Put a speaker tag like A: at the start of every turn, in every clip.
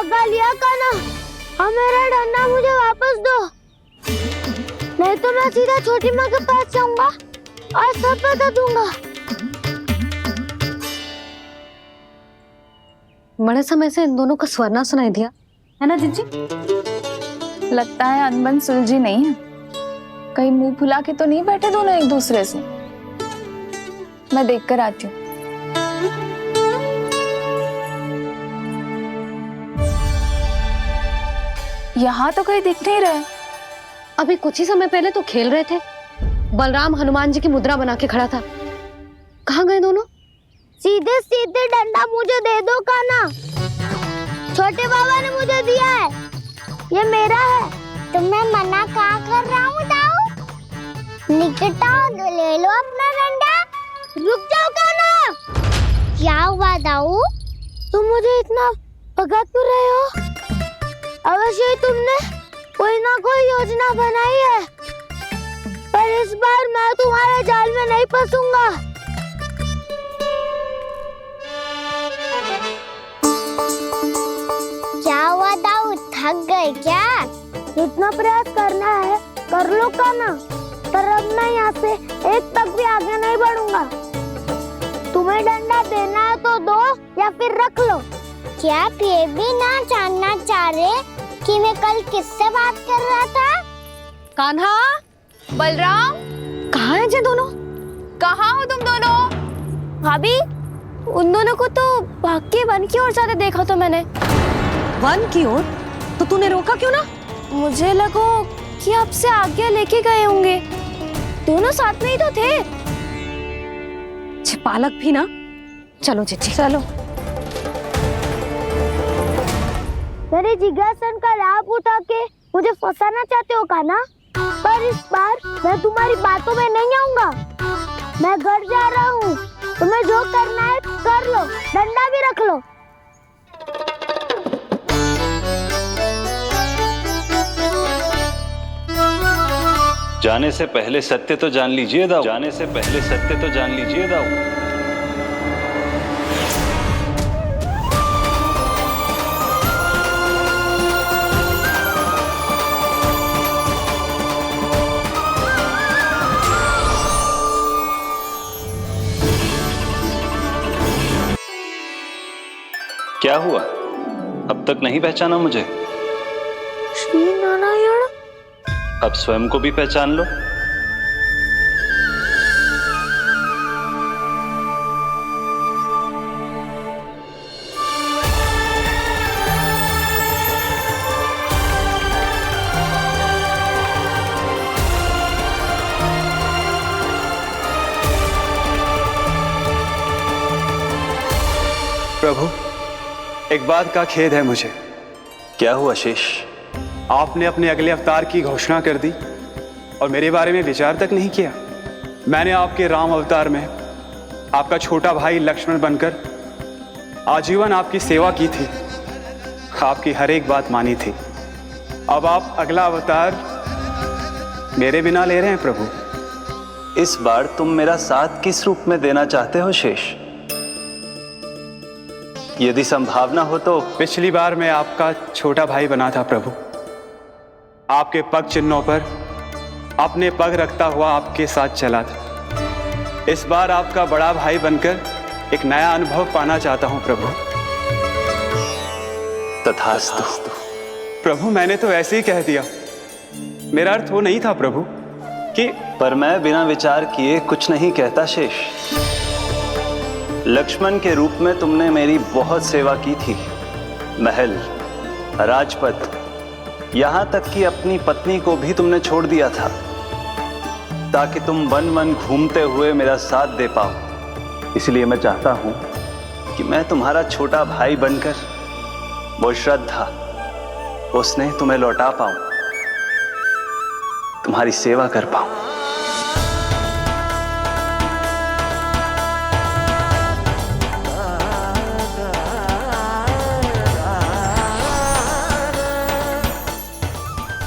A: भगा लिया कान्हा। अब मेरा डंडा मुझे वापस दो, नहीं तो मैं सीधा छोटी माँ के पास जाऊंगा और सब बता दूंगा।
B: बड़े समय से इन दोनों का स्वर ना सुनाई दिया, है ना जीजी?
C: लगता है अनबन सुलझी नहीं है। कहीं मुंह फुला के तो नहीं बैठे दोनों एक दूसरे से। मैं देख कर आती हूँ। यहाँ तो कहीं दिख नहीं रहे।
B: अभी कुछ ही समय पहले तो खेल रहे थे। बलराम हनुमान जी की मुद्रा बना के खड़ा था। कहाँ गए दोनों?
A: सीधे सीधे डंडा मुझे दे दो कान्हा। छोटे बाबा ने मुझे दिया है, ये मेरा है। तो मैं मना कहाँ कर रहा हूँ दाऊ? निकट आओ, ले लो अपना डंडा। रुक जाओ कान्हा। क्या हुआ दाऊ? तुम मुझे इतना भगा क्यों रहे हो? अवश्य ही तुमने कोई ना कोई योजना बनाई है, पर इस बार मैं तुम्हारे जाल में नहीं फंसूंगा। क्या हुआ दाऊ, थक गए क्या? जितना प्रयास करना है कर लो कान्हा, पर अब मैं यहाँ से एक तक भी आगे नहीं बढ़ूंगा। तुम्हें डंडा देना है तो दो या फिर रख लो। क्या आप ये भी ना जानना चाह रहे कि मैं कल किससे बात कर रहा था?
B: कान्हा,
C: बलराम,
B: कहाँ है ये दोनों?
C: कहाँ हो तुम दोनों?
A: भाभी, उन दोनों को तो भाग के वन की ओर जाते देखा तो मैंने।
B: वन की ओर? तो तूने रोका क्यों ना?
A: मुझे लगो कि आपसे आगे लेके गए होंगे। दोनों साथ में ही तो थे।
B: पालक भी ना। चलो जीजी चलो।
A: मेरे जिज्ञासन का लाभ उठा के मुझे फंसाना चाहते हो कान्हा? पर इस बार मैं तुम्हारी बातों में नहीं आऊंगा। मैं घर जा रहा हूँ, तुम्हें जो करना है कर लो, डंडा भी रख लो।
D: जाने से पहले सत्य तो जान लीजिए दाऊ। जाने से पहले सत्य तो जान लीजिए दाऊ। क्या हुआ, अब तक नहीं पहचाना मुझे?
A: श्री नारायण।
D: अब स्वयं को भी पहचान लो।
E: प्रभु, एक बात का खेद है मुझे।
D: क्या हुआ शेष?
E: आपने अपने अगले अवतार की घोषणा कर दी और मेरे बारे में विचार तक नहीं किया। मैंने आपके राम अवतार में आपका छोटा भाई लक्ष्मण बनकर आजीवन आपकी सेवा की थी, आपकी हर एक बात मानी थी। अब आप अगला अवतार मेरे बिना ले रहे हैं प्रभु।
D: इस बार तुम मेरा साथ किस रूप में देना चाहते हो शेष? यदि संभावना हो तो।
E: पिछली बार मैं आपका छोटा भाई बना था प्रभु। आपके पग चिन्हों पर अपने पग रखता हुआ आपके साथ चला था। इस बार आपका बड़ा भाई बनकर एक नया अनुभव पाना चाहता हूं प्रभु।
D: तथास्तु।
E: प्रभु, मैंने तो ऐसे ही कह दिया, मेरा अर्थ वो नहीं था प्रभु कि।
D: पर मैं बिना विचार किए कुछ नहीं कहता शेष। लक्ष्मण के रूप में तुमने मेरी बहुत सेवा की थी। महल, राजपथ, यहां तक कि अपनी पत्नी को भी तुमने छोड़ दिया था ताकि तुम वन वन घूमते हुए मेरा साथ दे पाओ। इसलिए मैं चाहता हूं कि मैं तुम्हारा छोटा भाई बनकर वो श्रद्धा, वो स्नेह तुम्हें लौटा पाऊं, तुम्हारी सेवा कर पाऊं।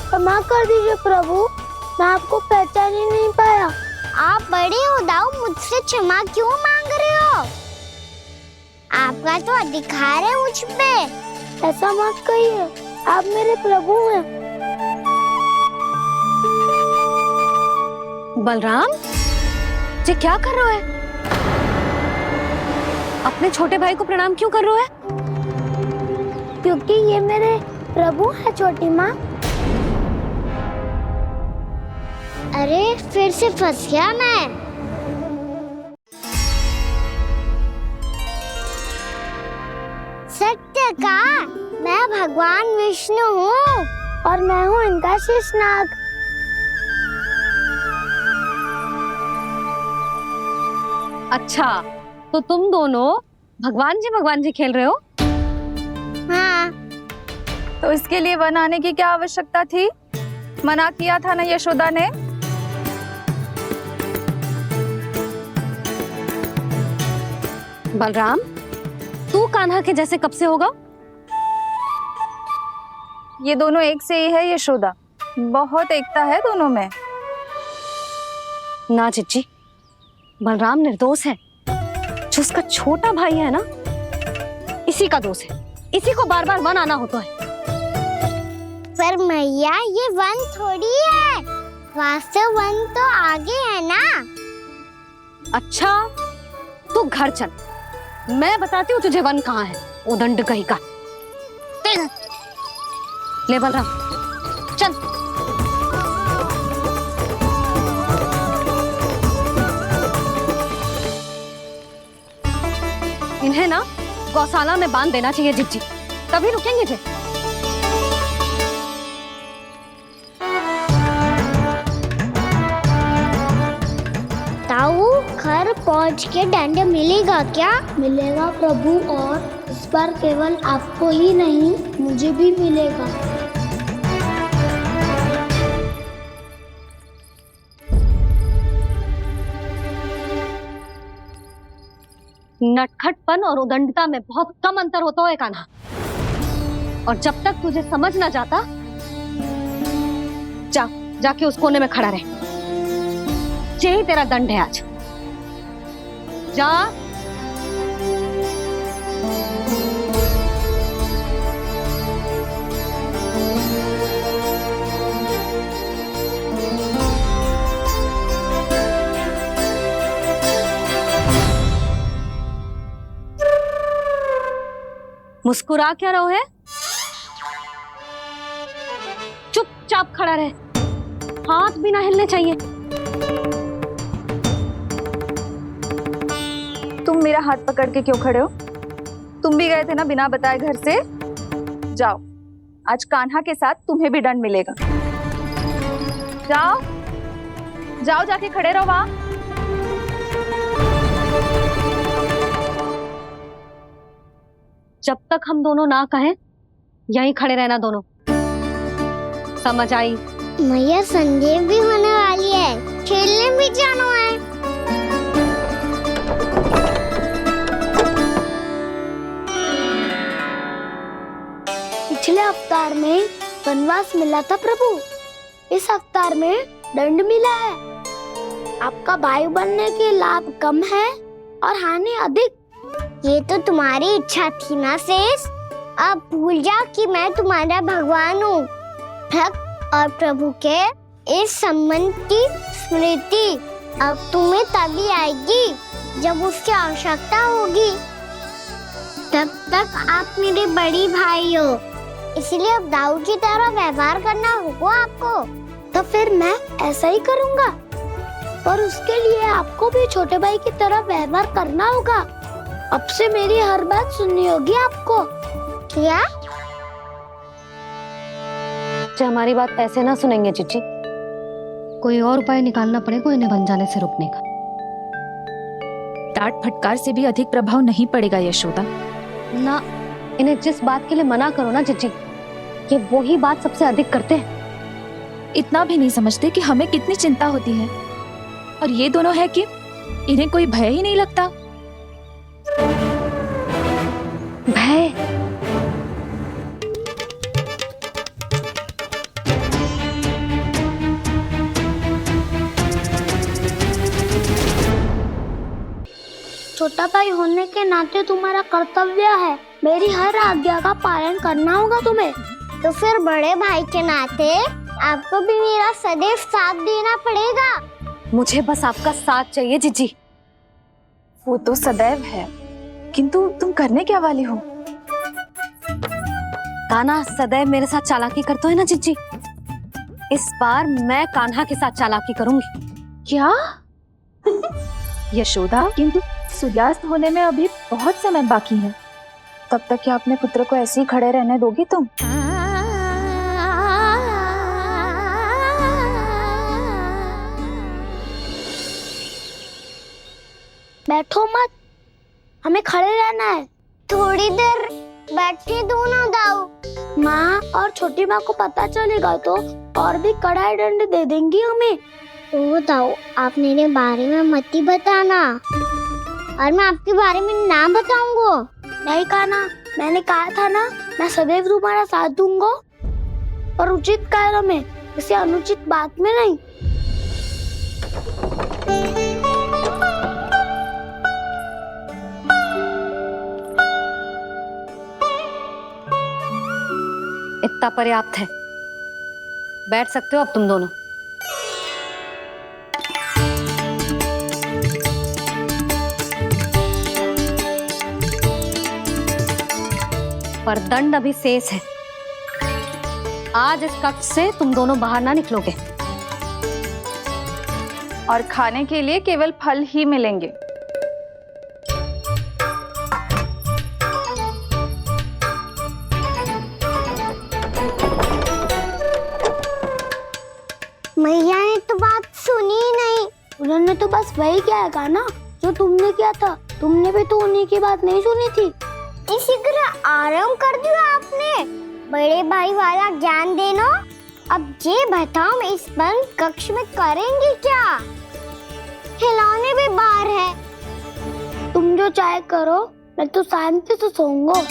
A: क्षमा कर दीजिए प्रभु, मैं आपको पहचान ही नहीं पाया। आप बड़े हो दाऊ, मुझसे क्षमा क्यों मांग रहे हो? आपका तो अधिकार है मुझ पे। ऐसा मत कहिए, आप मेरे प्रभु हैं।
B: बलराम, ये क्या कर रहे हो? अपने छोटे भाई को प्रणाम क्यों कर रहे हो?
A: क्योंकि ये मेरे प्रभु है छोटी माँ। अरे फिर से फंस गया मैं। सत्य का, मैं भगवान विष्णु हूँ और मैं हूँ इनका शेषनाग।
B: अच्छा, तो तुम दोनों भगवान जी खेल रहे हो?
A: हाँ।
C: तो इसके लिए वन आने की क्या आवश्यकता थी? मना किया था ना यशोदा ने।
B: बलराम, तू कान्हा के जैसे कब से होगा?
C: ये दोनों एक से ही है यशोदा, बहुत एकता है दोनों में।
B: ना चिच्ची, बलराम निर्दोष है। जो उसका छोटा भाई है ना, इसी का दोष है। इसी को बार बार वन आना होता है।
A: पर मैया, ये वन थोड़ी है, वास्तव वन तो आगे है ना।
B: अच्छा, तू घर चल, मैं बताती हूँ तुझे वन कहाँ है। उदंड कहीं का। ले बलराम, चल। इन्हें ना गौशाला में बांध देना चाहिए जिज्जी, तभी रुकेंगे जे।
A: ताऊ, घर पहुंच के दंड मिलेगा क्या? मिलेगा प्रभु, और इस बार केवल आपको ही नहीं, मुझे भी मिलेगा।
B: नटखटपन और उदंडता में बहुत कम अंतर होता है कान्हा, और जब तक तुझे समझ ना जाता, जाके उस कोने में खड़ा रहे। यही तेरा दंड है आज। जा। मुस्कुरा क्या रहो है? चुपचाप खड़ा रहे, हाथ भी ना हिलने चाहिए।
C: तुम मेरा हाथ पकड़ के क्यों खड़े हो? तुम भी गए थे ना बिना बताए घर से। जाओ, आज कान्हा के साथ तुम्हें भी दंड मिलेगा। जाओ जाओ, जाके खड़े रहो वहां।
B: जब तक हम दोनों ना कहें, यहीं खड़े रहना दोनों। समझ आई?
A: मैया, संध्या भी होने वाली है, खेलने भी जाना है। पिछले अवतार में वनवास मिला था प्रभु, इस अवतार में दंड मिला है। आपका भाई बनने के लाभ कम है और हानि अधिक। ये तो तुम्हारी इच्छा थी ना शेष। अब भूल जाओ कि मैं तुम्हारा भगवान हूँ। भक्त और प्रभु के इस संबंध की स्मृति अब तुम्हें तभी आएगी जब उसकी आवश्यकता होगी। तब तक आप मेरे बड़ी भाई हो, इसलिए अब दाऊ की तरह व्यवहार करना होगा आपको। तो फिर मैं ऐसा ही करूँगा, पर उसके लिए आपको भी छोटे भाई की तरह व्यवहार करना होगा। अब से मेरी हर बात सुननी होगी आपको। क्या?
B: जो हमारी बात ऐसे ना सुनेंगे चिच्ची, कोई और उपाय निकालना पड़ेगा इन्हें बन जाने से रोकने का।
F: डांट फटकार से भी अधिक प्रभाव नहीं पड़ेगा यशोदा।
B: ना, इन्हें जिस बात के लिए मना करो ना चिच्ची, ये वही बात सबसे अधिक करते हैं।
F: इतना भी नहीं समझते कि हमें कितनी चिंता होती है, और ये दोनों है कि इन्हें कोई भय ही नहीं लगता।
B: भय?
A: छोटा भाई होने के नाते तुम्हारा कर्तव्य है मेरी हर आज्ञा का पालन करना होगा तुम्हें। तो फिर बड़े भाई के नाते आपको भी मेरा सदैव साथ देना पड़ेगा।
B: मुझे बस आपका साथ चाहिए जिज्जी।
C: वो तो सदैव है, किंतु तुम करने क्या वाली हो?
B: कान्हा सदैव मेरे साथ चालाकी करते है ना जिज्जी। इस बार मैं कान्हा के साथ चालाकी करूंगी।
C: क्या? यशोदा, किंतु सूर्यास्त होने में अभी बहुत समय बाकी है। तब तक क्या अपने पुत्र को ऐसे ही खड़े रहने दोगी तुम?
A: बैठो मत, हमें खड़े रहना है। थोड़ी देर बैठे दो ना दाऊ। माँ और छोटी माँ को पता चलेगा तो और भी कड़ा दंड दे देंगी हमें। ओ दाऊ, आप मेरे बारे में मत ही बताना और मैं आपके बारे में ना बताऊंगा। नहीं कान्हा, मैंने कहा था ना, मैं सदैव तुम्हारा साथ दूंगा और उचित कार्य में, किसी अनुचित बात में नहीं।
B: इतना पर्याप्त है, बैठ सकते हो अब तुम दोनों। पर दंड अभी शेष है। आज इस कक्ष से तुम दोनों बाहर ना निकलोगे
C: और खाने के लिए केवल फल ही मिलेंगे।
A: मैया ने तो बात सुनी ही नहीं। उन्होंने तो बस वही कहा ना जो तुमने किया था। तुमने भी तो उन्हीं की बात नहीं सुनी थी। शीघ्र आराम कर दिया आपने। बड़े भाई वाला ज्ञान देना। अब ये बताओ, हम इस बंद कक्ष में करेंगे क्या? खिलौने भी बाहर है। तुम जो चाहे करो, मैं तो शांति से सोऊंगा।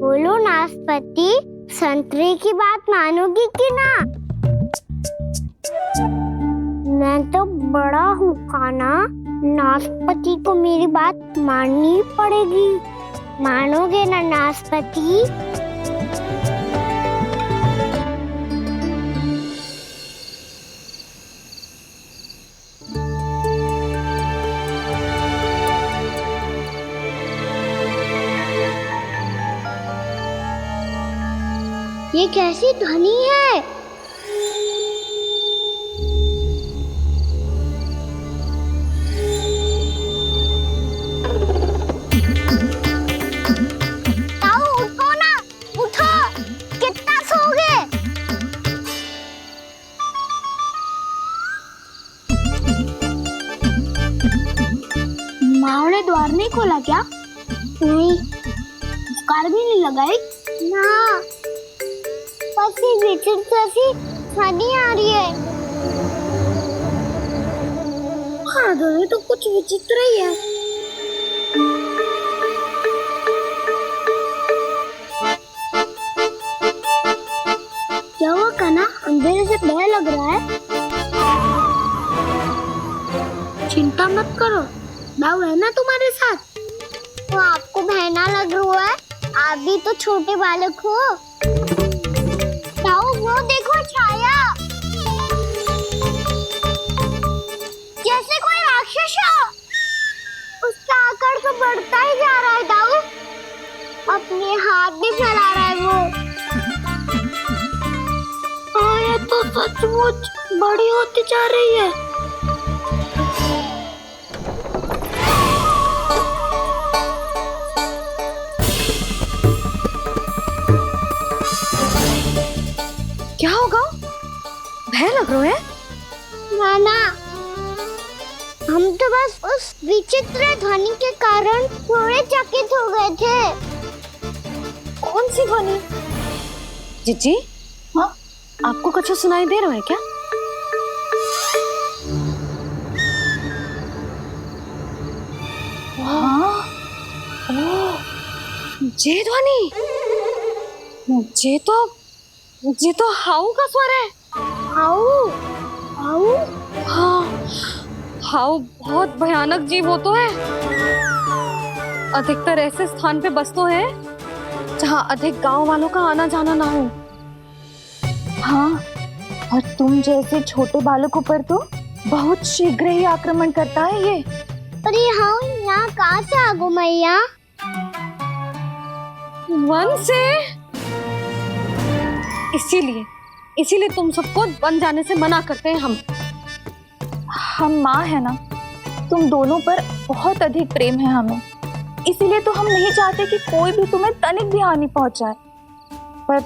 A: बोलो नाशपाती, संतरे की बात मानोगी कि ना? मैं तो बड़ा हूँ कान्हा, नाशपाती को मेरी बात माननी पड़ेगी। मानोगे ना नाशपाती? ये कैसी ध्वनि है? ताऊ उठो ना, उठो। कितना सोओगे? माँ ने द्वार नहीं खोला क्या? नहीं। कार भी नहीं लगाई? ना, विचित्र सी ध्वनि आ रही है। हाँ, ध्वनि तो कुछ विचित्र ही है। क्या हुआ कान्हा, अंधेरे से डर लग रहा है? चिंता मत करो, दाऊ है ना तुम्हारे साथ। तो आपको बहना लग रहा है? आप भी तो छोटे बालक हो। वो देखो छाया, जैसे कोई राक्षस हो। उसका आकार तो बढ़ता ही जा रहा है दाऊ। अपने हाथ भी फैला रहा है वो। हाँ, ये तो सचमुच बड़ी होती जा रही है।
B: क्या होगा? भय लग रहा है?
A: नाना, हम तो बस उस विचित्र ध्वनि के कारण थोड़े चकित हो गए थे।
C: कौन सी ध्वनि?
B: जिज्जी,
C: हाँ?
B: आपको कुछ सुनाई दे रहा है क्या?
C: हाँ,
B: ये ध्वनि, ये तो हाउ का स्वर है।
A: हाउ हाउ
B: हाँ, हाउ बहुत भयानक जीव हो तो है। अधिकतर ऐसे स्थान पे बसते हैं जहाँ अधिक गांव वालों का आना जाना ना हो।
C: हाँ, और तुम जैसे छोटे बालकों पर तो बहुत शीघ्र ही आक्रमण करता है ये।
A: पर ये हाउ यहाँ कहाँ से आ गो मैया?
B: वन से। इसीलिए तुम सबको वन जाने से मना करते हैं
C: हम माँ है ना, तुम दोनों पर बहुत अधिक प्रेम है हमें, इसीलिए तो हम नहीं चाहते कि कोई भी तुम्हें तनिक भी हानि पहुंचाए। पर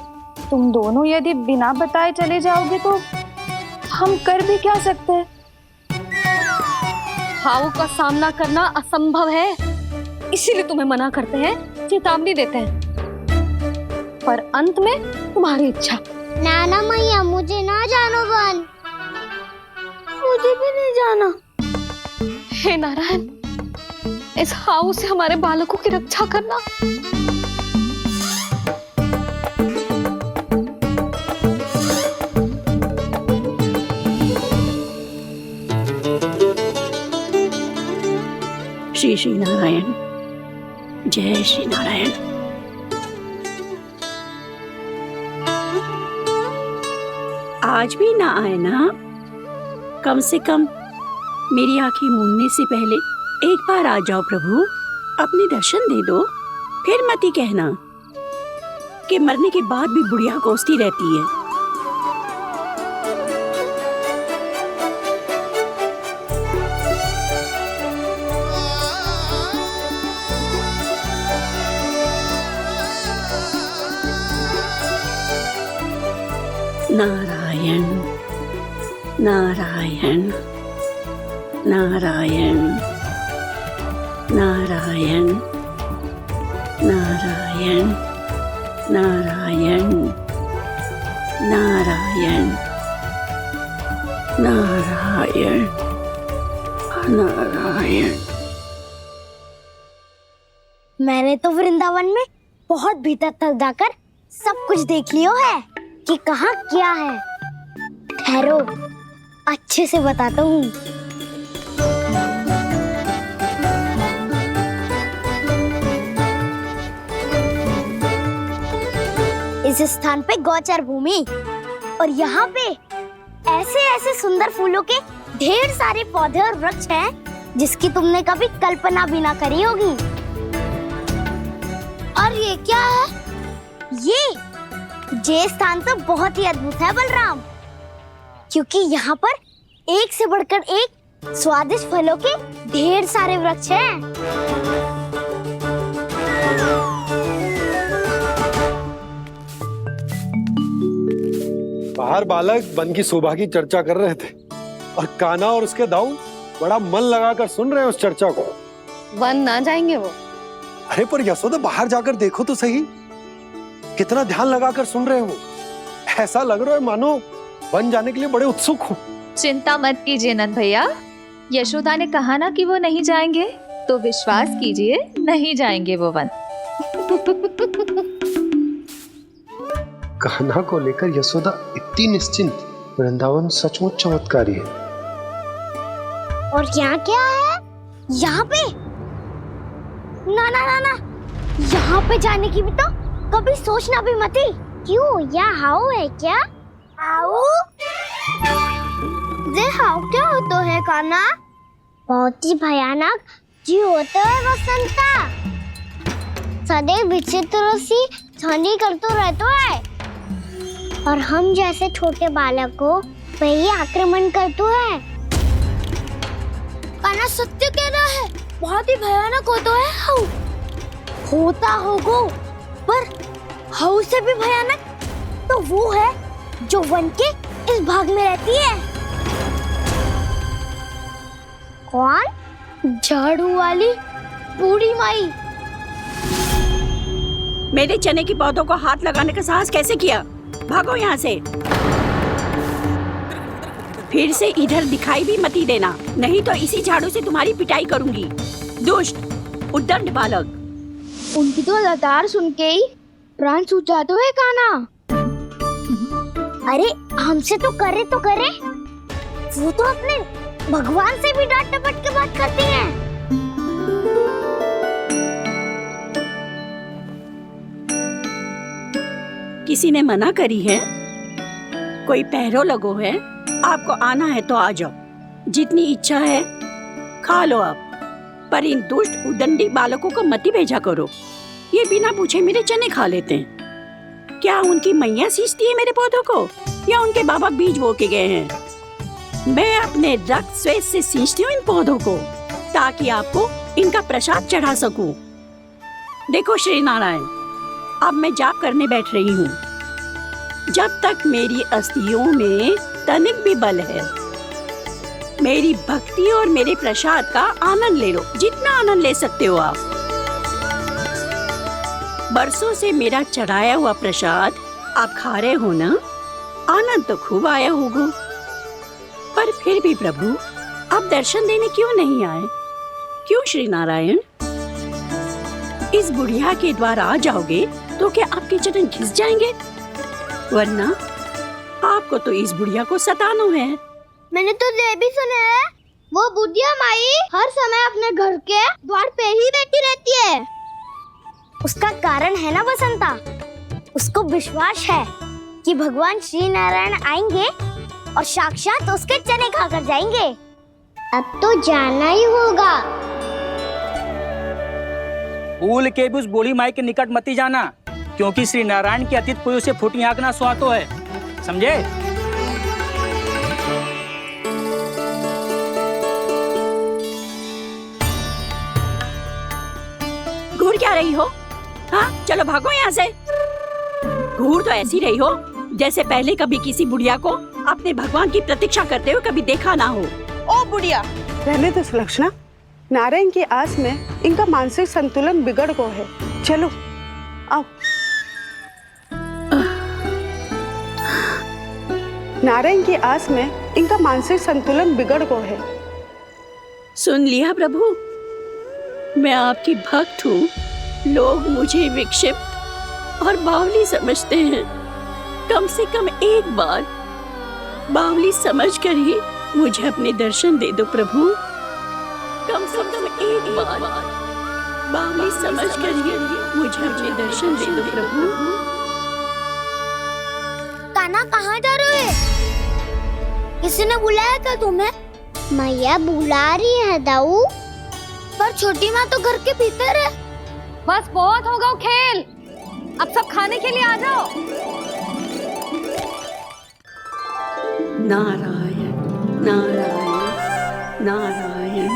C: तुम दोनों यदि बिना बताए चले जाओगे तो हम कर भी क्या सकते हैं?
B: हाउ का सामना करना असंभव है, इसीलिए तुम्हें मना करते हैं, चेतावनी देते हैं। पर अंत में तुम्हारी इच्छा।
A: नाना मैया मुझे ना जानो वन, मुझे भी नहीं जाना।
B: हे नारायण, इस हाउ से हमारे बालकों की रक्षा करना।
G: श्री श्री नारायण, जय श्री नारायण। आज भी ना आए ना? कम से कम मेरी आंखें मूंदने से पहले एक बार आ जाओ प्रभु, अपने दर्शन दे दो। फिर मत ही कहना कि मरने के बाद भी बुढ़िया कोसती रहती है। नारायण नारायण नारायण नारायण नारायण नारायण नारायण नारायण नारायण।
A: मैंने तो वृंदावन में बहुत भीतर तक जाकर सब कुछ देख लियो है कि कहाँ क्या है। ठहरो, अच्छे से बताता हूँ। इस स्थान पे गौचर भूमि और यहाँ पे ऐसे ऐसे सुंदर फूलों के ढेर सारे पौधे और वृक्ष हैं जिसकी तुमने कभी कल्पना भी ना करी होगी। और ये क्या है? ये स्थान तो बहुत ही अद्भुत है बलराम, क्योंकि यहाँ पर एक से बढ़कर एक स्वादिष्ट फलों के ढेर सारे वृक्ष हैं।
H: बाहर बालक वन की शोभा की चर्चा कर रहे थे और कान्हा और उसके दाऊ बड़ा मन लगाकर सुन रहे हैं उस चर्चा को।
B: वन ना जाएंगे वो।
H: अरे पर यशोदा, बाहर जाकर देखो तो सही, कितना ध्यान लगाकर सुन रहे हो। ऐसा लग रहा है मानो वन जाने के लिए बड़े उत्सुक हो।
F: चिंता मत कीजिए नंद भैया, यशोदा ने कहा ना कि वो नहीं जाएंगे, तो विश्वास कीजिए नहीं जाएंगे वो वन।
H: कान्हा को लेकर यशोदा इतनी निश्चिंत, वृंदावन सचमुच चमत्कारी है।
A: और यहाँ क्या है? यहाँ पे ना ना ना ना, यहाँ पे जाने की भी तो कभी सोचना भी मत ही। क्यों, यहाँ हाउ है क्या? हाउ? ये हाउ क्या होता है कान्हा? बहुत ही भयानक जी होता है वसंता, सदैव विचित्र सी ध्वनि करते रहता है और हम जैसे छोटे बालक को वही आक्रमण करते हैं। कान्हा सत्य कह रहा है, बहुत ही भयानक होता है हाउ। होता होगा, पर हाउ से भी भयानक तो वो है जो वन के इस भाग में रहती है। कौन? झाड़ू वाली बूढ़ी माई।
G: मेरे चने की पौधों को हाथ लगाने का साहस कैसे किया? भागो यहाँ से। फिर से इधर दिखाई भी मती देना, नहीं तो इसी झाड़ू से तुम्हारी पिटाई करूंगी। दुष्ट उद्दंड बालक।
A: उनकी तो लतार सुन के ही प्राण सूझ जाते हुए कान्हा। अरे हमसे तो करे, वो तो अपने भगवान से भी डांट डपट के बात करती हैं।
G: किसी ने मना करी है? कोई पैरों लगो है? आपको आना है तो आ जाओ, जितनी इच्छा है खा लो आप, पर इन दुष्ट उदंडी बालकों को मत ही भेजा करो। ये बिना पूछे मेरे चने खा लेते हैं। क्या उनकी मैया सींचती है मेरे पौधों को, या उनके बाबा बीज बो के गए हैं? मैं अपने रक्त स्वेद से सींचती हूँ इन पौधों को, ताकि आपको इनका प्रसाद चढ़ा सकूं। देखो श्री नारायण, अब मैं जाप करने बैठ रही हूँ। जब तक मेरी अस्थियों में तनिक भी बल है, मेरी भक्ति और मेरे प्रसाद का आनंद ले लो, जितना आनंद ले सकते हो आप। बरसों से मेरा चढ़ाया हुआ प्रसाद आप खा रहे हो ना, आनंद तो खूब आया होगा। पर फिर भी प्रभु आप दर्शन देने क्यों नहीं आए? क्यों श्री नारायण? इस बुढ़िया के द्वार आ जाओगे तो क्या आपके चरण घिस जाएंगे? वरना आपको तो इस बुढ़िया को सताना है।
A: मैंने तो ये भी सुना है, वो बुढ़िया माई हर समय अपने घर के द्वार पे ही बैठी रहती है। उसका कारण है ना बसंता, उसको विश्वास है कि भगवान श्री नारायण आएंगे और साक्षात उसके चने खाकर जाएंगे। अब तो जाना ही होगा।
I: भूल के भी उस बूढ़ी माई के निकट मत जाना, क्योंकि श्री नारायण के अतीत कोई उसे फूटी हाँकना स्वातो है, समझे?
G: घूर क्या रही हो? हाँ, चलो भागो यहाँ से। घूर तो ऐसी रही हो जैसे पहले कभी किसी बुढ़िया को अपने भगवान की प्रतीक्षा करते हुए कभी देखा ना हो।
J: ओ बुढ़िया, रहने दो सुलक्षणा। नारायण की आस में इनका मानसिक संतुलन बिगड़ गया है। चलो आओ। नारायण की आस में इनका मानसिक संतुलन बिगड़ गया है।
G: सुन लिया प्रभु, मैं आपकी भक्त हूँ। लोग मुझे विक्षिप्त और बावली समझते हैं। कम से कम एक बार बावली समझकर ही मुझे अपने दर्शन दे दो प्रभु। कम से कम एक बार बावली समझकर ही मुझे अपने दर्शन दे दो प्रभु।
A: कान्हा कहाँ जा रहे हो? किसी ने बुलाया क्या तुम्हें? मैया बुला रही है दाऊ, पर छोटी माँ तो घर के भीतर है।
B: बस बहुत होगा खेल, अब सब खाने के लिए आ जाओ।
G: नारायण नारायण नारायण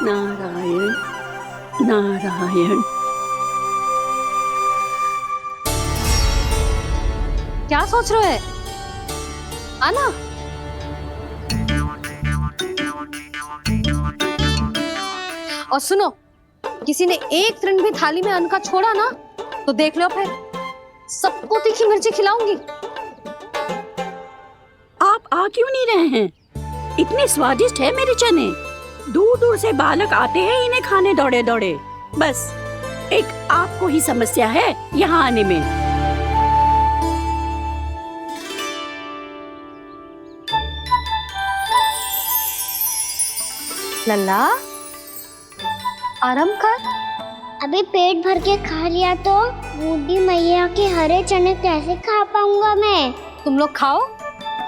G: नारायण नारायण।
B: क्या सोच रहे हो? आना। और सुनो, किसी ने एक तृण भी थाली में अन्न का छोड़ा ना, तो देख लो फिर सबको तीखी मिर्ची खिलाऊंगी।
G: आप आ क्यों नहीं रहे हैं? इतने स्वादिष्ट है मेरे चने। दूर दूर से बालक आते हैं इन्हें खाने दौड़े दौड़े। बस एक आपको ही समस्या है यहाँ आने में।
B: लल्ला, आराम कर।
A: अभी पेट भर के खा लिया तो बूढ़ी मैया के हरे चने कैसे खा पाऊंगा मैं?
B: तुम लोग खाओ,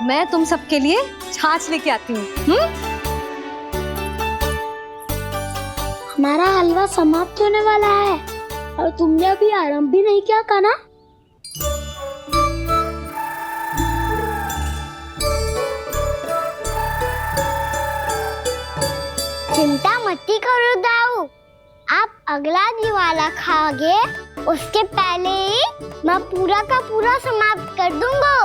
B: मैं तुम सबके लिए छाछ लेके आती हूँ।
A: हमारा हलवा समाप्त होने वाला है और तुमने अभी आराम भी नहीं किया कान्हा। चिंता मत करो दाऊ, आप अगला दिवाला खाओगे उसके पहले ही मैं पूरा का पूरा समाप्त कर दूंगा।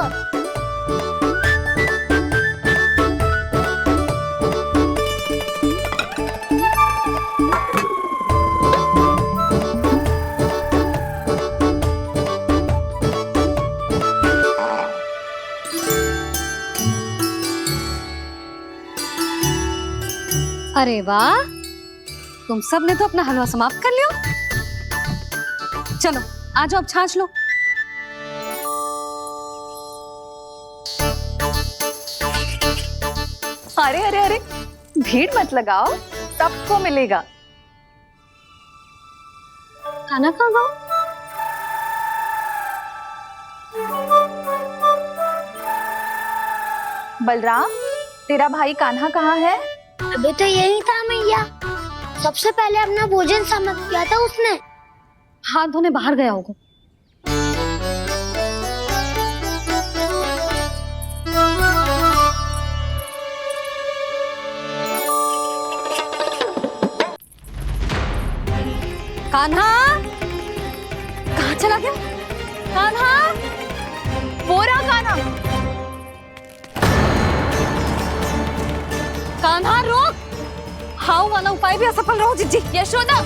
B: अरे वाह, तुम सब ने तो अपना हलवा समाप्त कर लिया। चलो आ जाओ, अब छाछ लो।
C: अरे अरे अरे, भीड़ मत लगाओ, सबको मिलेगा।
B: खाना खा गो।
C: बलराम, तेरा भाई कान्हा कहाँ है?
A: अभी तो यही था मैया, सबसे पहले अपना भोजन समाप्त किया था उसने।
B: हाथ धोने बाहर गया होगा। कान्हा कहाँ चला गया? कान्हा,
C: वो रहा कान्हा।
B: कान्हा रोक। हाउ वाला उपाय भी असफल रहो जिज्जी।
C: यशोदा,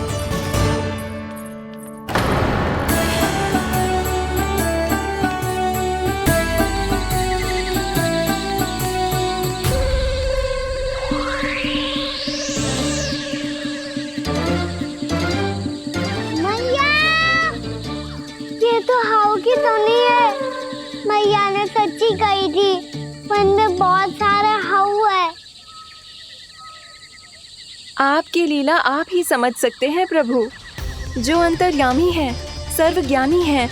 A: मैया, ये तो हाउ की धुनी है। मैया ने सच्ची कही थी, मन में बहुत सारे हाउ है।
K: आपकी लीला आप ही समझ सकते हैं प्रभु। जो अंतर्यामी है, सर्वज्ञानी है,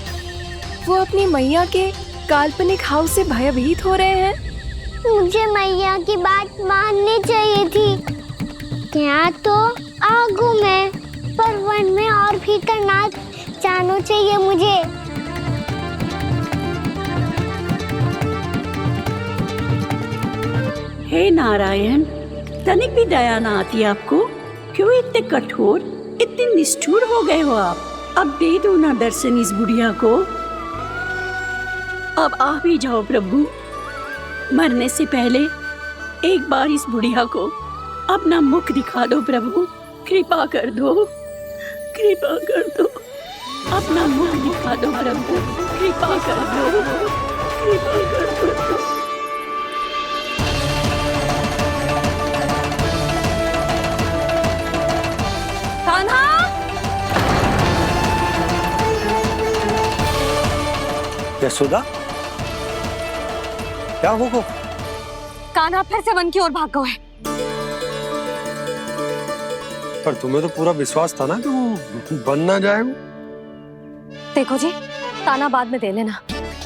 K: वो अपनी मैया के काल्पनिक हाव से भयभीत हो रहे हैं।
A: मुझे मैया की बात माननी चाहिए थी। यहाँ तो आगू में, पर वन में और भीतर ना जाना चाहिए मुझे।
G: हे नारायण, तनिक भी दया ना आती आपको? क्यों इतने कठोर, इतने निष्ठुर हो गए हो आप? अब दे दो ना दर्शन इस बुढ़िया को। अब आ भी जाओ प्रभु, मरने से पहले एक बार इस बुढ़िया को अपना मुख दिखा दो प्रभु। कृपा कर दो, कृपा कर दो, अपना मुख दिखा दो प्रभु। कृपा कर दो, कृपा कर दो।
B: कान्हा,
H: यशोदा, क्या होगा?
B: कान्हा फिर से वन की ओर भाग गए।
H: पर तुम्हें तो पूरा विश्वास था ना कि वो बन ना जाए।
B: देखो जी, ताना बाद में दे लेना,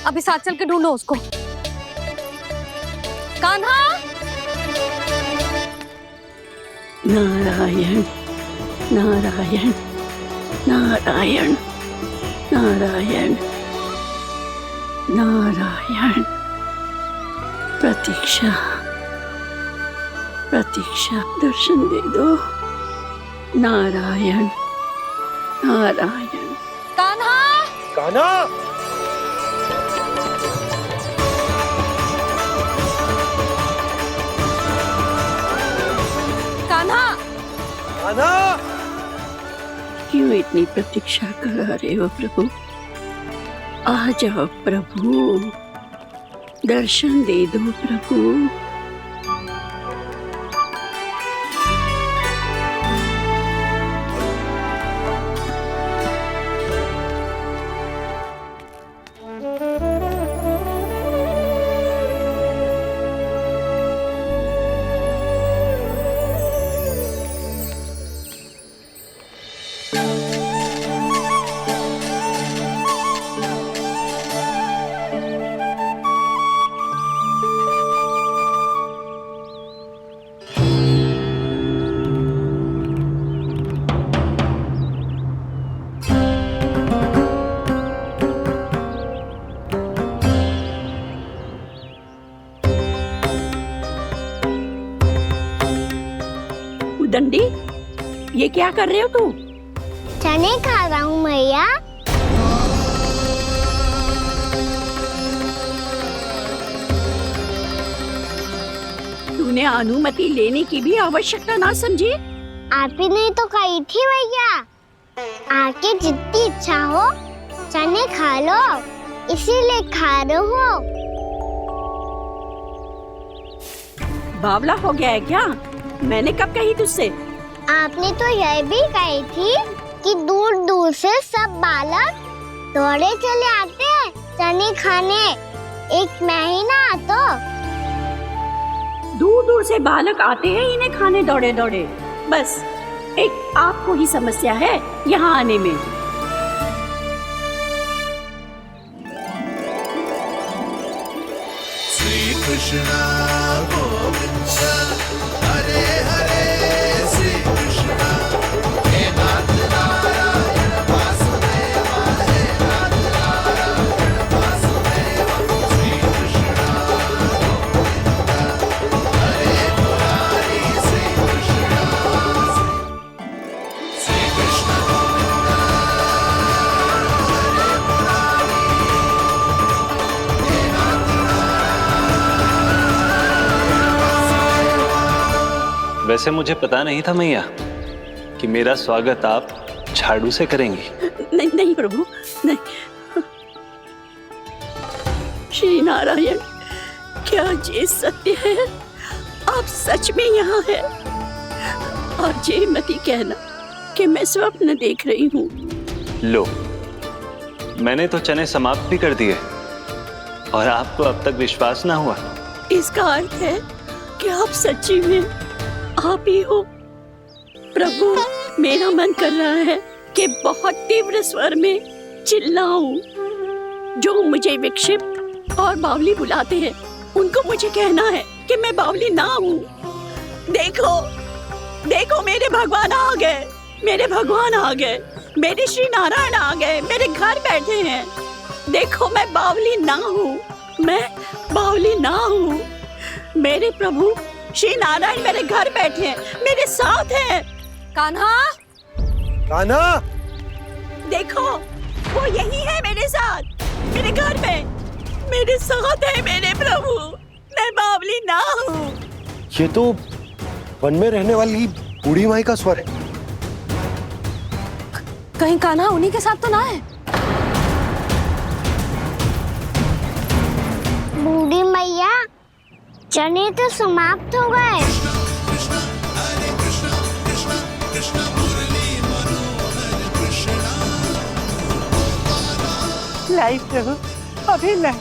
B: अभी साथ चल के ढूंढो उसको। कान्हा,
G: नारायण नारायण नारायण नारायण नारायण। प्रतीक्षा प्रतीक्षा, दर्शन दे दो। नारायण नारायण।
B: कान्हा,
H: कान्हा,
B: कान्हा,
H: कान्हा।
G: क्यों इतनी प्रतीक्षा करा रहे हो प्रभु? आ जाओ प्रभु, दर्शन दे दो प्रभु। दंडी, ये क्या कर रहे हो तू?
A: चने खा रहा हूँ मैया।
G: तूने अनुमति लेने की भी आवश्यकता ना समझी?
A: आप ही नहीं तो कही थी भैया, आके जितनी इच्छा हो चने खा लो, इसीलिए खा रहे हो।
G: बावला हो गया है क्या? मैंने कब कही तुझसे?
A: आपने तो यह भी कही थी कि दूर दूर से सब बालक दौड़े चले आते हैं चने खाने, एक मैं ही ना तो।
G: दूर दूर से बालक आते हैं इन्हें खाने दौड़े दौड़े। बस एक आपको ही समस्या है यहाँ आने में।
L: श्री कृष्णा गोविंद हरे हरे श्री कृष्णा हे नाथ नारायण वासुदेव हे नाथ नारायण वासुदेव श्री कृष्णा गोविंद हरे मुरारी श्री कृष्णा श्री कृष्ण गोविंद हरे मुरारी हे नाथ
D: वैसे मुझे पता नहीं था मैया कि मेरा स्वागत आप झाड़ू से करेंगी।
G: नहीं नहीं प्रभु, नहीं। श्री नारायण, क्या ये सत्य है? आप सच में यहाँ हैं? और ये मत ही कहना कि मैं स्वप्न देख रही हूँ।
D: लो, मैंने तो चने समाप्त भी कर दिए और आपको अब तक विश्वास ना हुआ।
G: इसका अर्थ है कि आप सच्ची में आप ही हो। प्रभु, मेरा मन कर रहा है कि बहुत तीव्र स्वर में चिल्लाऊं। जो मुझे विक्षिप्त और बावली बुलाते हैं उनको मुझे कहना है कि मैं बावली ना हूँ। देखो देखो, मेरे भगवान आ गए, मेरे भगवान आ गए, मेरे श्री नारायण आ गए, मेरे घर बैठे हैं। देखो, मैं बावली ना हूँ, मैं बावली ना हूँ। मेरे प्रभु श्री नारायण मेरे घर बैठे हैं, मेरे साथ हैं।
B: कान्हा,
H: कान्हा,
G: देखो वो यही है मेरे साथ, मेरे घर में मेरे साथ है मेरे प्रभु। मैं बावली ना हूँ।
H: ये तो वन में रहने वाली बूढ़ी माई का स्वर है।
B: कहीं कान्हा उन्हीं के साथ तो ना है?
A: बूढ़ी मैया, चने तो समाप्त हो गए।
J: लाई प्रभु, अभी लाई।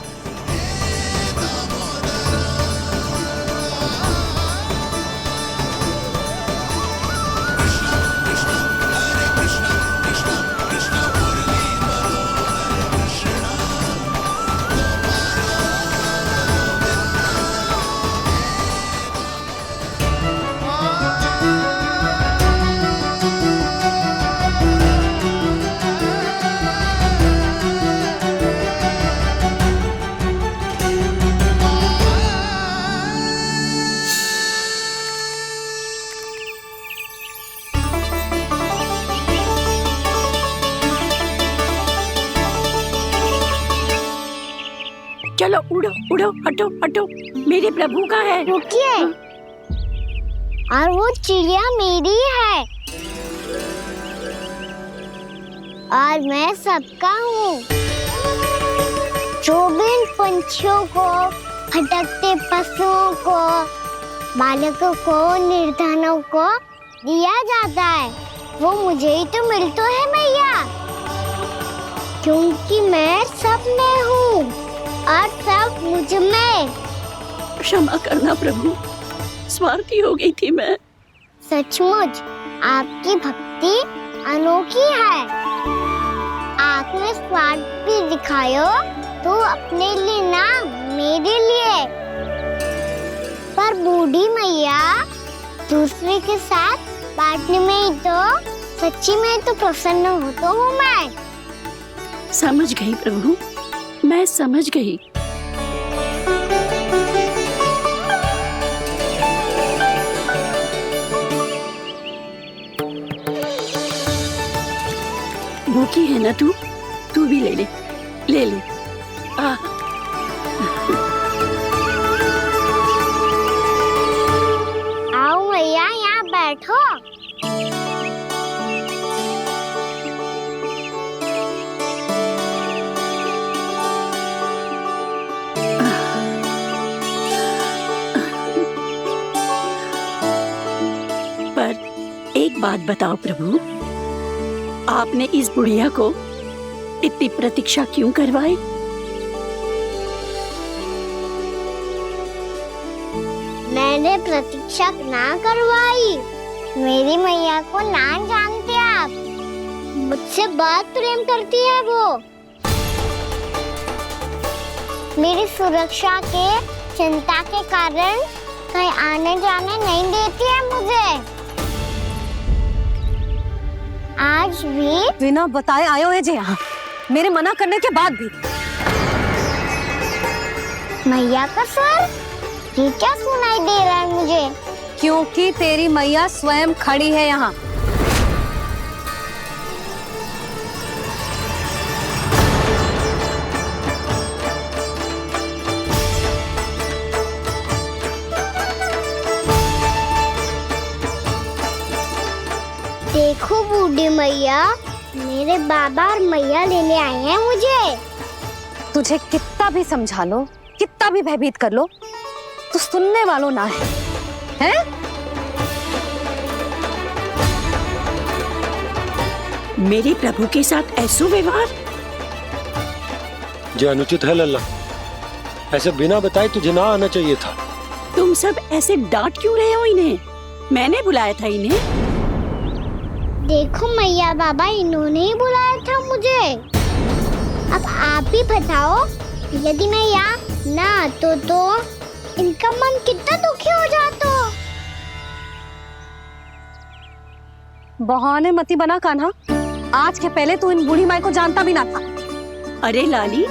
G: चलो उड़ो उड़ो, हटो हटो, मेरे प्रभु का है।
A: रुकिए, और वो चिड़िया मेरी है और मैं सबका हूँ। जो भी इन पंछियों को, भटकते पशुओं को, बालकों को, निर्धनों को दिया जाता है वो मुझे ही तो मिलता है मैया, क्योंकि मैं सब में हूँ और सब मुझ में।
G: क्षमा करना प्रभु, स्वार्थी हो गई थी मैं।
A: सचमुच आपकी भक्ति अनोखी है। आपने स्वार्थ भी दिखायो तो अपने लिए ना, मेरे लिए। पर बूढ़ी मैया, दूसरे के साथ बांटने में ही तो सच्ची में तो प्रसन्न होता हूँ मैं।
G: समझ गई प्रभु, मैं समझ गई। भूखी है ना तू भी ले ले, ले ले।
A: आओ मैया, यहाँ बैठो।
G: बात बताओ प्रभु, आपने इस बुढ़िया को इतनी प्रतीक्षा क्यों करवाई?
A: मैंने प्रतीक्षा ना करवाई। मेरी मैया को ना जानते आप, मुझसे बहुत प्रेम करती है वो। मेरी सुरक्षा के चिंता के कारण कहीं आने जाने नहीं देती है मुझे। आज भी
B: बिना बताए आए हुए जी यहाँ, मेरे मना करने के बाद भी।
A: मैया का स्वर, ये क्या सुनाई दे रहा है मुझे?
B: क्योंकि तेरी मैया स्वयं खड़ी है यहाँ।
A: देखो बूढ़ी मैया, मेरे बाबा और मैया लेने आए हैं मुझे।
B: तुझे कितना भी समझा लो, कितना भी भयभीत कर लो, तो सुनने वालों ना है, हैं?
G: मेरे प्रभु के साथ ऐसा व्यवहार
H: जो अनुचित है लल्ला। ऐसे बिना बताए तुझे ना आना चाहिए था।
G: तुम सब ऐसे डांट क्यों रहे हो इन्हें? मैंने बुलाया था इन्हें।
A: देखो मैया बाबा, इन्होंने ही बुलाया था मुझे। अब आप ही बताओ, यदि मैं यहाँ ना आतो तो इनका मन कितना दुखी हो जाता।
B: बहाने मती बना कान्हा, आज के पहले तू इन बूढ़ी माई को जानता भी ना था।
G: अरे लाली,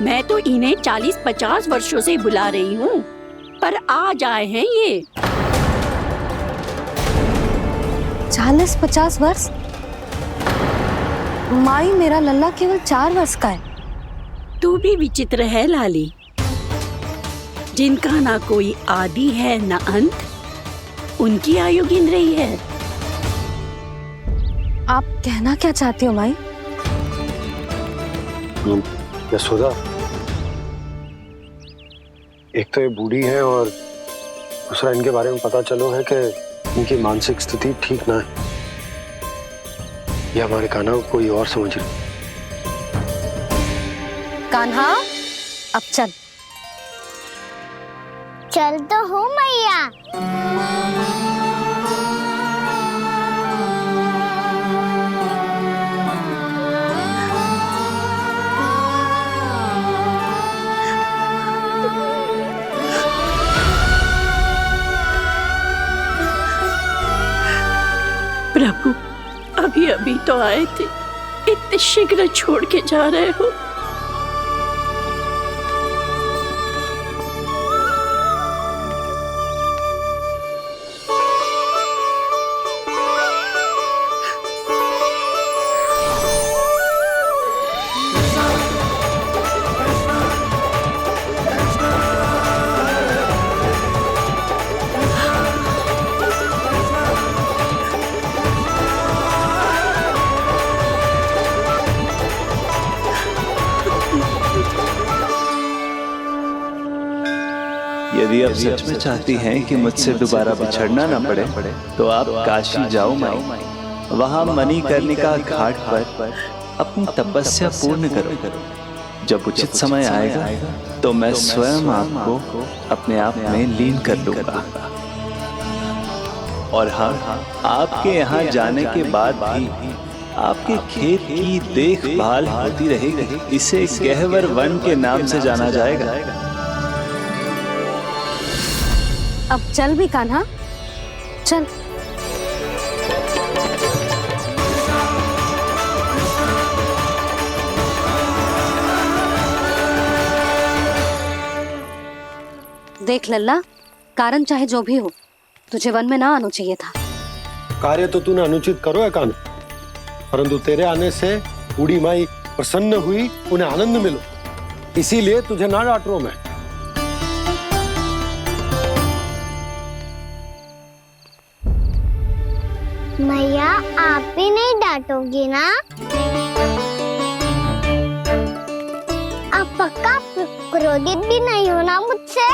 G: मैं तो इन्हें 40-50 वर्षों से बुला रही हूँ, पर आज आए हैं ये।
B: 40-50 वर्ष? माई, मेरा लल्ला केवल 4 वर्ष का है।
G: तू भी विचित्र है लाली, जिनका ना कोई आदि है ना अंत, उनकी आयु गिन रही है।
B: आप कहना क्या चाहती हो माई?
H: यशोदा, एक तो ये बूढ़ी है और दूसरा इनके बारे में पता चलो है कि इनकी मानसिक स्थिति ठीक ना है। ये हमारे कान्हा को कोई और समझ रही।
B: कान्हा, अब चल।
A: चल तो हूँ मैया।
G: प्रभु, अभी अभी तो आए थे, इतने शीघ्र छोड़ के जा रहे हो?
D: यदि आप सच में चाहती हैं कि मुझसे दोबारा बिछड़ना न पड़े तो आप काशी जाओ माई। वहां मणिकर्णिका घाट पर अपनी तपस्या पूर्ण करो। जब उचित समय आएगा तो मैं स्वयं आपको अपने आप में लीन कर लूंगा। और हाँ, आपके यहाँ जाने के बाद भी आपके खेत की देखभाल होती रहेगी। इसे गहवर वन के नाम से जाना जाएगा।
B: अब चल भी कान्हा, चल। देख लल्ला, कारण चाहे जो भी हो, तुझे वन में ना आना चाहिए था।
H: कार्य तो तूने अनुचित करो है कान्हा, परंतु तेरे आने से बूढ़ी माई प्रसन्न हुई, उन्हें आनंद मिलो, इसीलिए तुझे ना डांट रहा हूं मैं।
A: मैया, आप भी नहीं डांटोगी ना? आप पक्का क्रोधित भी नहीं हो ना मुझसे?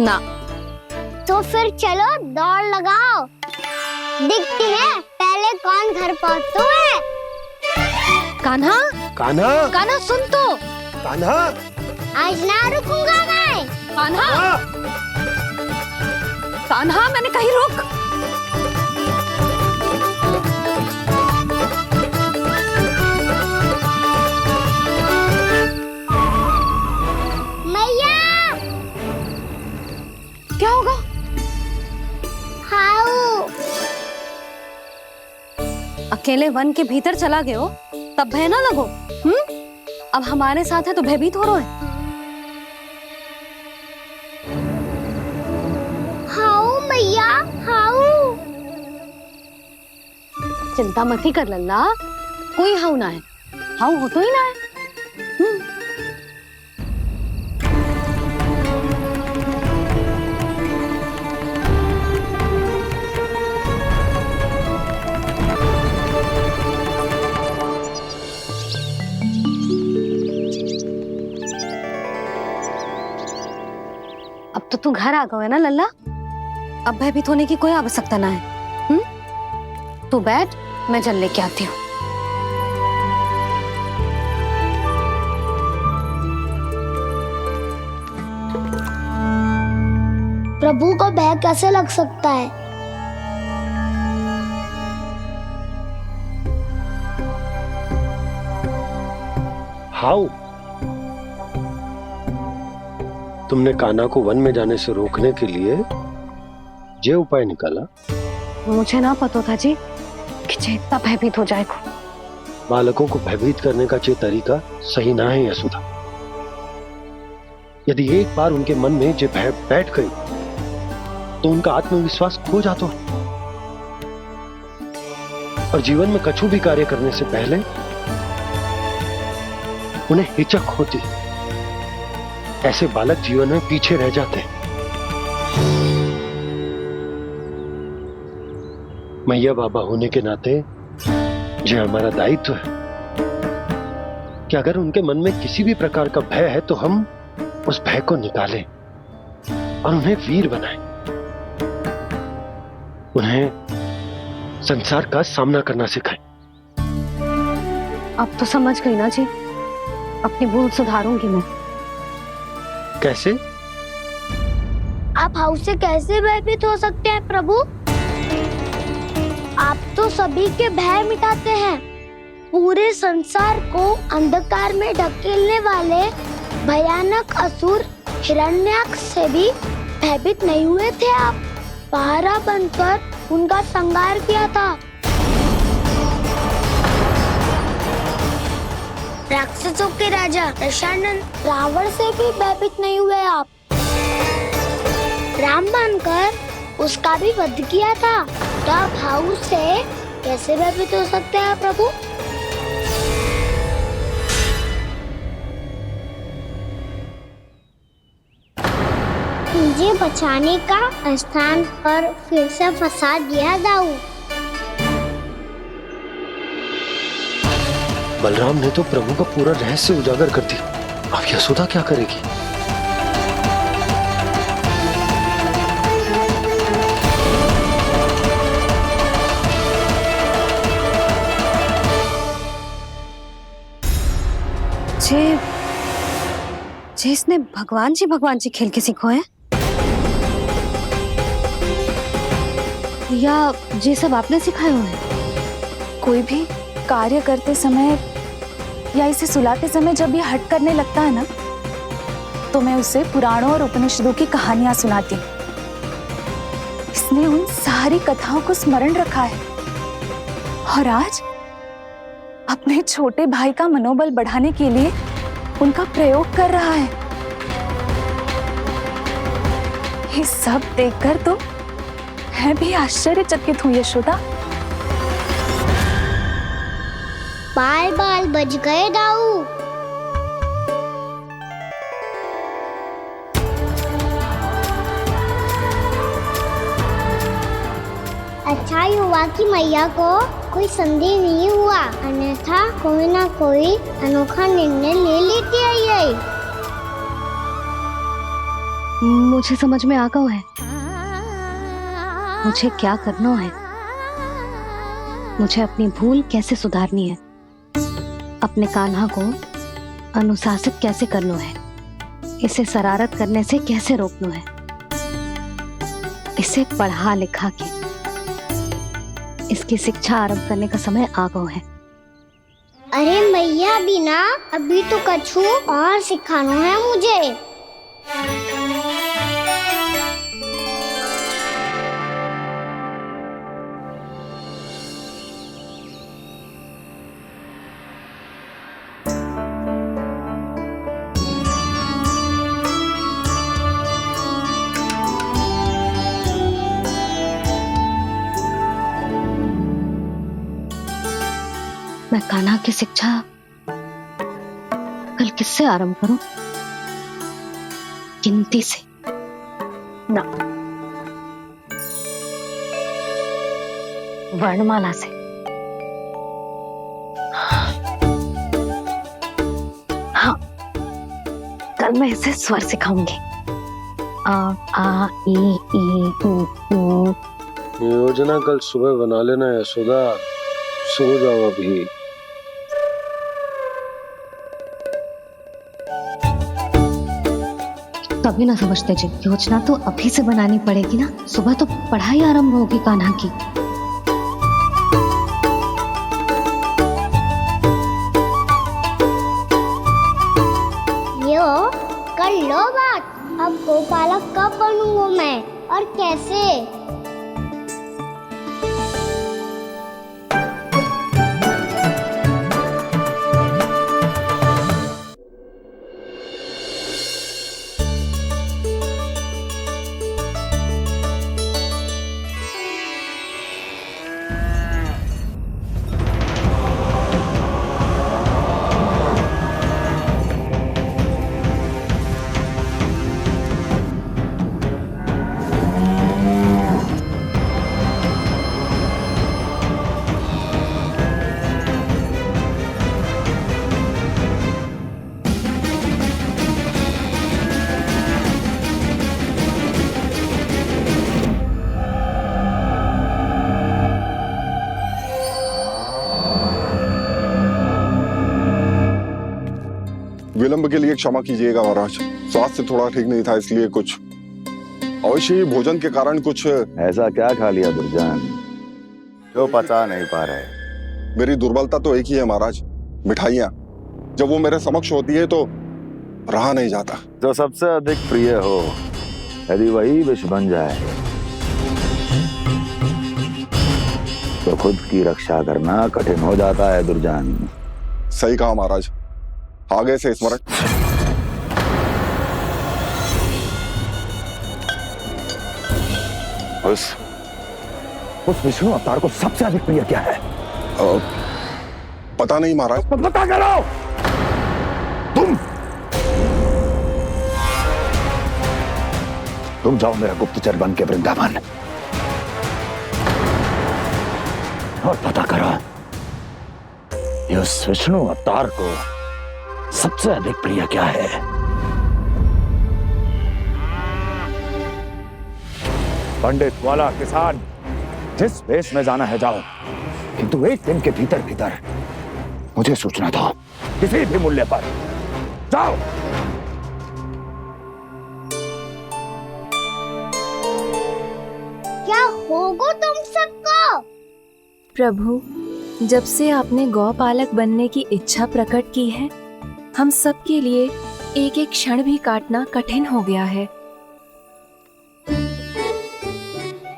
B: ना।
A: तो फिर चलो दौड़ लगाओ। दिखती है, पहले कौन घर पहुँचता है?
B: कान्हा,
H: कान्हा,
B: कान्हा सुन तो।
H: कान्हा,
A: आज ना रुकूंगा मैं।
B: कान्हा, कान्हा मैंने कही रुक।
A: मैया,
B: क्या होगा?
A: हाउ
B: अकेले वन के भीतर चला गए हो तब भय ना लगो। अब हमारे साथ है तो भयभीत हो रहे हैं।
A: हाउ मैया, हाउ।
B: चिंता मत ही कर लल्ला, कोई हाउ ना है, हाउ हो तो ही ना है। अब तो तू घर आ गया है ना लल्ला, अब भयभीत होने की कोई आवश्यकता ना है। तू बैठ, मैं जल लेके आती हूँ।
A: प्रभु को भय कैसे लग सकता है?
H: हाउ? तुमने कान्हा को वन में जाने से रोकने के लिए ये उपाय निकाला?
B: मुझे ना पता था जी कि जे इतना भयभीत हो जाएगा।
H: बालकों को भयभीत करने का ये तरीका सही ना है यशोदा। यदि एक बार उनके मन में ये भय बैठ गई तो उनका आत्मविश्वास खो जाता है और जीवन में कछु भी कार्य करने से पहले उन्हें हिचक होती। ऐसे बालक जीवन में पीछे रह जाते हैं। मैया बाबा होने के नाते ये हमारा दायित्व है कि अगर उनके मन में किसी भी प्रकार का भय है तो हम उस भय को निकालें और उन्हें वीर बनाएं, उन्हें संसार का सामना करना सिखाएं।
B: अब तो समझ गई ना जी, अपनी भूल सुधारूंगी मैं।
H: कैसे?
A: आप हाउ से कैसे भयभीत हो सकते हैं प्रभु? आप तो सभी के भय मिटाते हैं। पूरे संसार को अंधकार में ढकेलने वाले भयानक असुर हिरण्याक्ष से भी भयभीत नहीं हुए थे आप। पहरा बनकर उनका संहार किया था। राक्षसों के राजा दशानन रावण से भी भयभीत नहीं हुए आप। राम बनकर उसका भी वध किया था। तो आप हाउ से कैसे भयभीत हो सकते हैं प्रभु? मुझे बचाने का स्थान पर फिर से फंसा दिया दाऊ।
H: बलराम ने तो प्रभु का पूरा रहस्य उजागर कर दी। अब यशोदा क्या करेगी?
B: जे इसने भगवान जी खेल के सीखो है या ये सब आपने सिखाए हुए हैं?
C: कोई भी कार्य करते समय या इसे सुलाते समय जब ये हट करने लगता है ना, तो मैं उसे पुराणों और उपनिषदों की कहानियां सुनाती हूँ। इसने उन सारी कथाओं को स्मरण रखा है और आज अपने छोटे भाई का मनोबल बढ़ाने के लिए उनका प्रयोग कर रहा है। ये सब देखकर तो मैं भी आश्चर्यचकित हूँ यशोदा।
A: बाल बाल बज गए दाऊ। अच्छा ही हुआ कि मैया को कोई संदेह नहीं हुआ, अन्यथा कोई ना कोई अनोखा निर्णय ले लेती है ये।
B: मुझे समझ में आ गया है मुझे क्या करना है। मुझे अपनी भूल कैसे सुधारनी है, अपने कान्हा को अनुशासित कैसे करना है, इसे शरारत करने से कैसे रोकना है, इसे पढ़ा लिखा के इसकी शिक्षा आरंभ करने का समय आ गया है।
A: अरे मैया बिना, अभी तो कछु और सिखाना है मुझे।
B: मैं कान्हा की शिक्षा कल किससे आरंभ करूं? गिनती से ना, वर्णमाला से। हाँ, कल मैं इसे स्वर सिखाऊंगी। आ आ ई ई उ।
H: योजना कल सुबह बना लेना यशोदा, सो जाओ अभी।
B: कभी ना समझते जी, योजना तो अभी से बनानी पड़ेगी ना, सुबह तो पढ़ाई आरंभ होगी कान्हा की।
A: यो कर लो बात, अब गोपालक कब बनूंगा मैं और कैसे?
M: विलंब के लिए क्षमा कीजिएगा महाराज, स्वास्थ्य थोड़ा ठीक नहीं था इसलिए कुछ अवश्य ही भोजन के कारण कुछ।
N: ऐसा क्या खा लिया दुर्जन जो पचा नहीं पा रहे?
M: मेरी दुर्बलता तो एक ही है महाराज, मिठाइयाँ। जब वो मेरे समक्ष होती है तो रहा नहीं जाता।
N: जो सबसे अधिक प्रिय हो, यदि वही विष बन जाए तो खुद की रक्षा करना कठिन हो जाता है दुर्जन।
M: सही कहा महाराज, आगे से स्मरण।
N: उस विष्णु अवतार को सबसे अधिक प्रिय क्या है?
M: पता नहीं महाराज।
N: तो पता करो। तुम जाओ मेरा गुप्तचर बन के वृंदावन और पता करो इस विष्णु अवतार को सबसे अधिक प्रिय क्या है। पंडित वाला किसान जिस वेश में जाना है जाओ, किंतु एक दिन के भीतर भीतर मुझे सूचना दो, किसी भी मूल्य पर जाओ।
A: क्या होगा तुम सबको?
K: प्रभु, जब से आपने गौपालक बनने की इच्छा प्रकट की है, हम सब के लिए एक एक क्षण भी काटना कठिन हो गया है।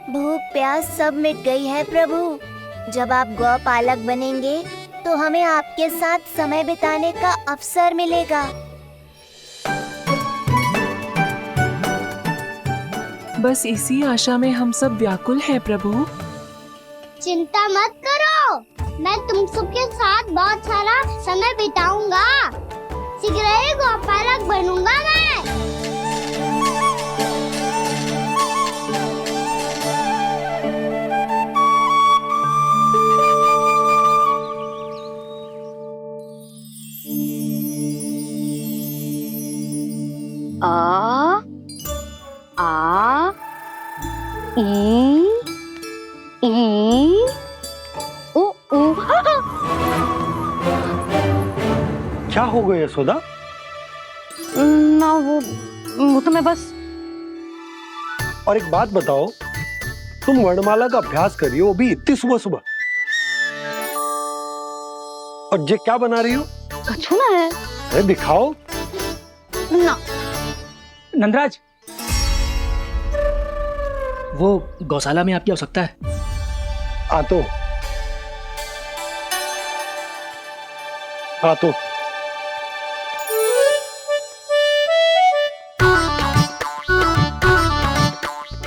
A: भूख प्यास सब मिट गई है प्रभु। जब आप गौपालक बनेंगे तो हमें आपके साथ समय बिताने का अवसर मिलेगा।
K: बस इसी आशा में हम सब व्याकुल हैं प्रभु।
A: चिंता मत करो, मैं तुम सबके साथ बहुत सारा समय बिताऊंगा। शीघ्र ही गौपालक बनूंगा मैं।
B: आ आ ई ई उ
H: हो गया यशोदा?
B: ना वो तो मैं बस।
H: और एक बात बताओ, तुम वर्णमाला का अभ्यास कर रही हो, वो भी इतनी सुबह सुबह, और ये क्या बना रही हो?
B: कछुआ है।
H: अरे दिखाओ
B: ना।
I: नंदराज, वो गौशाला में आपकी आवश्यकता है।
H: आ तो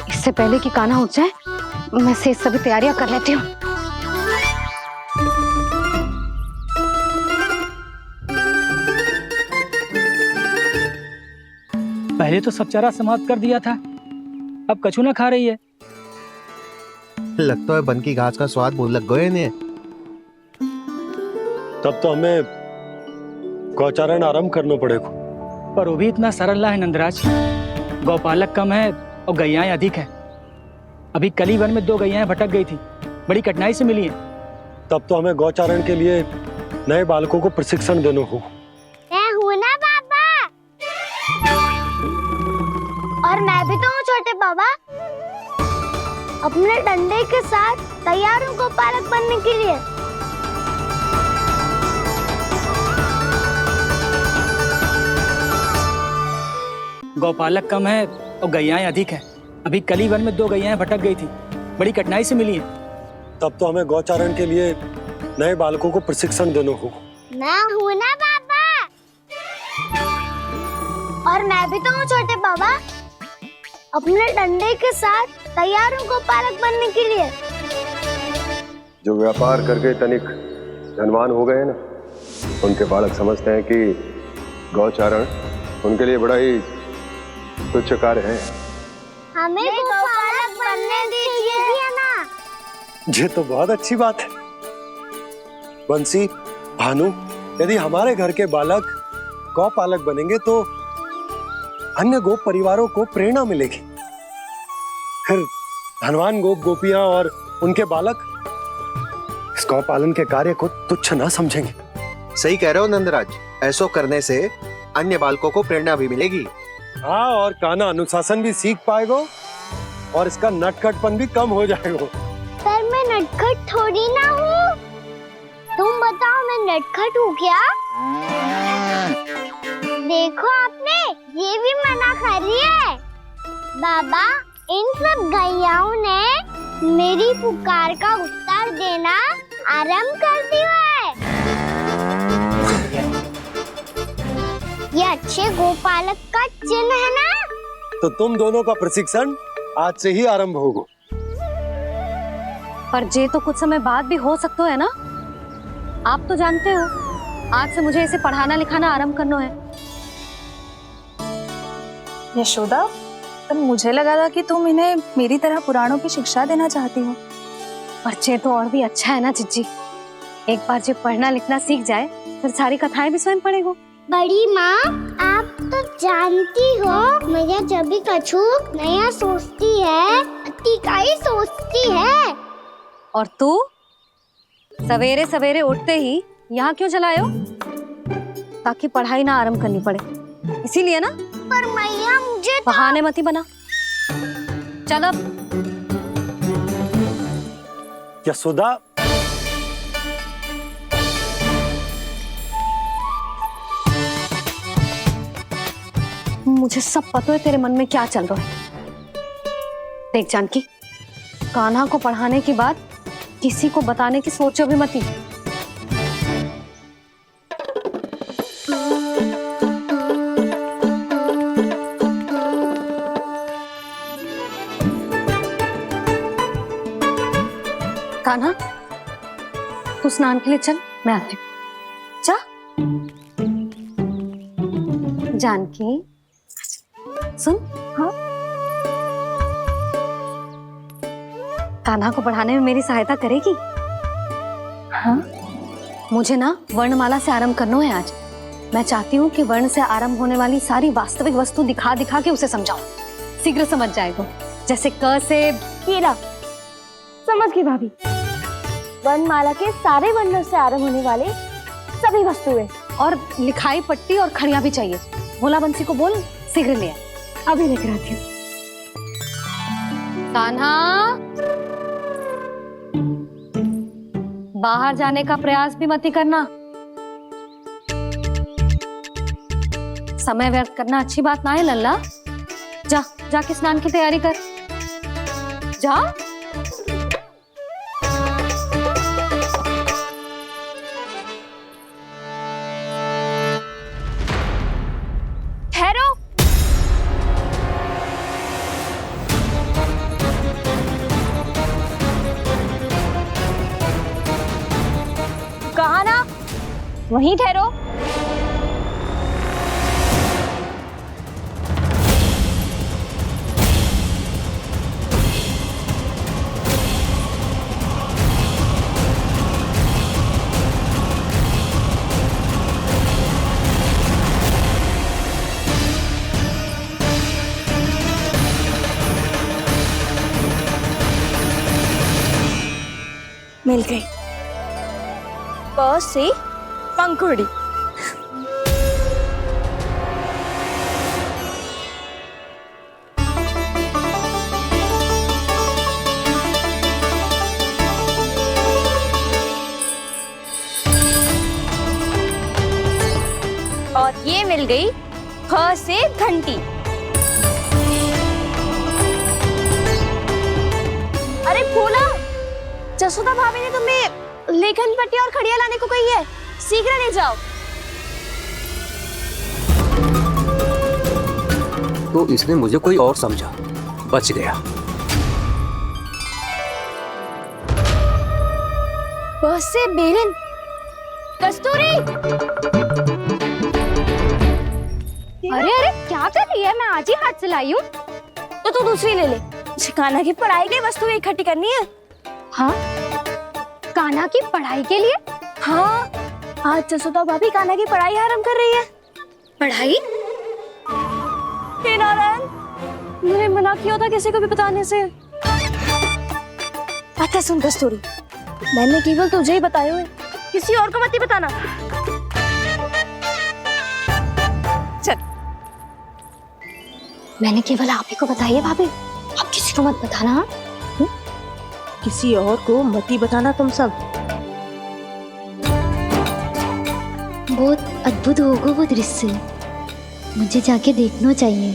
B: इससे पहले कि कान्हा उठ जाए, मैं से सभी तैयारियां कर लेती हूँ।
I: पहले तो सब चारा समाप्त कर दिया था, अब कछू ना खा रही है।
O: लगता है बन की घास का स्वाद भूल लग गए ने।
H: तब तो हमें गौचारण आरंभ करना पड़ेगा।
I: पर वो भी इतना सरल है नंदराज। गौपालक कम है और गैयाएं अधिक है। अभी कली वन में 2 गैयाएं भटक गई थी, बड़ी कठिनाई से मिली है।
H: तब तो हमें गौचारण के लिए नए बालकों को प्रशिक्षण देना हो।
A: मैं हूँ ना बाबा, और मैं भी तो हूँ छोटे बाबा। अपने डंडे के साथ तैयार हूँ गौपालक बनने के लिए।
I: गौपालक कम है और गैयाएं अधिक है। अभी कली वन में 2 गैयाएं भटक गई थी, बड़ी कठिनाई से मिली है।
H: तब तो हमें गौचारण के लिए नए बालकों को प्रशिक्षण देना हो।
A: मैं हूँ ना बाबा, और मैं भी तो हूँ छोटे बाबा। अपने डंडे के साथ तैयार हूँ गौपालक बनने के लिए।
H: जो व्यापार करके तनिक धनवान हो गए ना, उनके बालक समझते हैं कि गौचारण उनके लिए बड़ा ही तुच्छ कार्य है।
A: हमें गौपालक बनने दीजिए ना।
H: ये तो बहुत अच्छी बात है। बंसी, भानु, यदि हमारे घर के बालक गौपालक बनेंगे तो अन्य गोप परिवारों को प्रेरणा मिलेगी। फिर धनवान गोप गोपियां और उनके बालक इस गौपालन के कार्य को तुच्छ ना समझेंगे।
O: सही कह रहे हो नंदराज, ऐसा करने से अन्य बालकों को प्रेरणा भी मिलेगी।
H: हाँ, और कान्हा अनुशासन भी सीख पाएगा और इसका नटखटपन भी कम हो जाएगा।
A: पर मैं नटखट थोड़ी ना हूँ। तुम बताओ, मैं नटखट हूँ क्या? देखो आपने ये भी मना कर रही है। बाबा, इन सब गैयाओं ने मेरी पुकार का उत्तर देना आरंभ कर दिया है। ये अच्छे गोपालक का चिन्ह है ना?
H: तो तुम दोनों का प्रशिक्षण आज से ही आरंभ होगा।
B: पर जे तो कुछ समय बाद भी हो सकता है ना। आप तो जानते हो, आज से मुझे इसे पढ़ाना लिखाना आरंभ करना है।
C: यशोदा, पर मुझे लगा था कि तुम इन्हें मेरी तरह पुराणों की शिक्षा देना चाहती हो।
B: पर जे तो और भी अच्छा है ना जिज्जी। एक बार जो पढ़ना लिखना सीख जाए, फिर सारी कथाएं भी स्वयं पढ़ेगा।
A: बड़ी माँ, आप तो जानती हो मैया जब भी कछु नया सोचती है, अतिकाई सोचती है।
B: और तू सवेरे सवेरे उठते ही यहाँ क्यों चलाए हो? ताकि पढ़ाई ना आरंभ करनी पड़े, इसीलिए ना।
A: पर मैया मुझे तो...
B: बहाने मत ही बना। चल अब।
H: यशोदा,
B: मुझे सब पता है तेरे मन में क्या चल रहा है। देख जानकी, कान्हा को पढ़ाने की बात किसी को बताने की सोचो भी मत ही। कान्हा, तू स्नान के लिए चल, मैं आती हूँ। जा। जानकी, सुन। हाँ? कान्हा को पढ़ाने में मेरी सहायता करेगी? हाँ? मुझे ना वर्णमाला से आरंभ करना है आज। मैं चाहती हूँ कि वर्ण से आरंभ होने वाली सारी वास्तविक वस्तु दिखा दिखा के उसे समझाऊं। शीघ्र समझ जाएगा। जैसे क से
A: कीड़ा। समझ गई भाभी। वर्णमाला के सारे वर्णों से आरंभ होने वाले सभी वस्तुएं
B: और लिखाई पट्टी और खड़िया भी चाहिए। भोला बंसी को बोल शीघ्र ले आए।
J: अभी लेकर आती हूँ।
B: कान्हा, बाहर जाने का प्रयास भी मत ही करना। समय व्यर्थ करना अच्छी बात ना है लल्ला। जा जाके स्नान की तैयारी कर। जा।
C: ठहरो। कहा ना, वहीं ठहरो। मिल गई। प से पंखुड़ी। और ये मिल गई ख से घंटी। अरे फूला, जसोदा भाभी ने तुम्हें लेखन पट्टी और खड़िया लाने को कही है, शीघ्र ले जाओ।
P: तो इसने मुझे कोई और समझा, बच गया।
C: बस से बेलन। कस्तूरी,
A: अरे अरे क्या कर रही है? मैं आज ही हाथ से लाई हूँ।
C: तो तू दूसरी ले ले। कान्हा की पढ़ाई की वस्तु इकट्ठी करनी है।
A: हाँ, कान्हा की पढ़ाई के लिए?
C: हाँ, आज जसोदा भाभी कान्हा की पढ़ाई आरंभ कर रही है।
A: पढ़ाई?
C: हे नारायण, मैंने मना किया था किसी को भी बताने से। अच्छा सुन कस्तूरी, मैंने केवल तुझे ही बताया है, किसी और को मत ही बताना। चल।
A: मैंने केवल आप ही को बताई है भाभी, आप किसी को मत बताना।
K: किसी और को मत ही बताना तुम सब।
A: बहुत अद्भुत होगा वो दृश्य, मुझे जाके देखना चाहिए।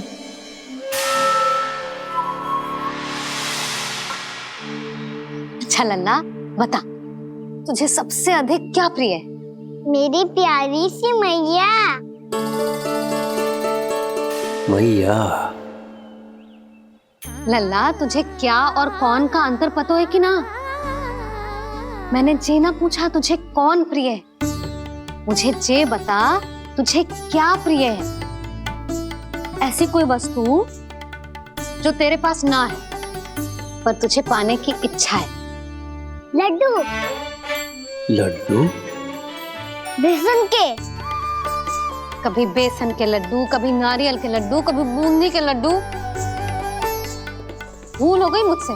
B: अच्छा लल्ला, बता तुझे सबसे अधिक क्या प्रिय है?
A: मेरी प्यारी सी मैया।
P: मैया।
B: लल्ला, तुझे क्या और कौन का अंतर पता है कि ना? मैंने जे ना पूछा तुझे कौन प्रिय है, मुझे जे बता तुझे क्या प्रिय है। ऐसी कोई वस्तु जो तेरे पास ना है पर तुझे पाने की इच्छा है।
A: लड्डू।
P: लड्डू?
A: बेसन के।
B: कभी बेसन के लड्डू, कभी नारियल के लड्डू, कभी बूंदी के लड्डू। भूल हो गई मुझसे,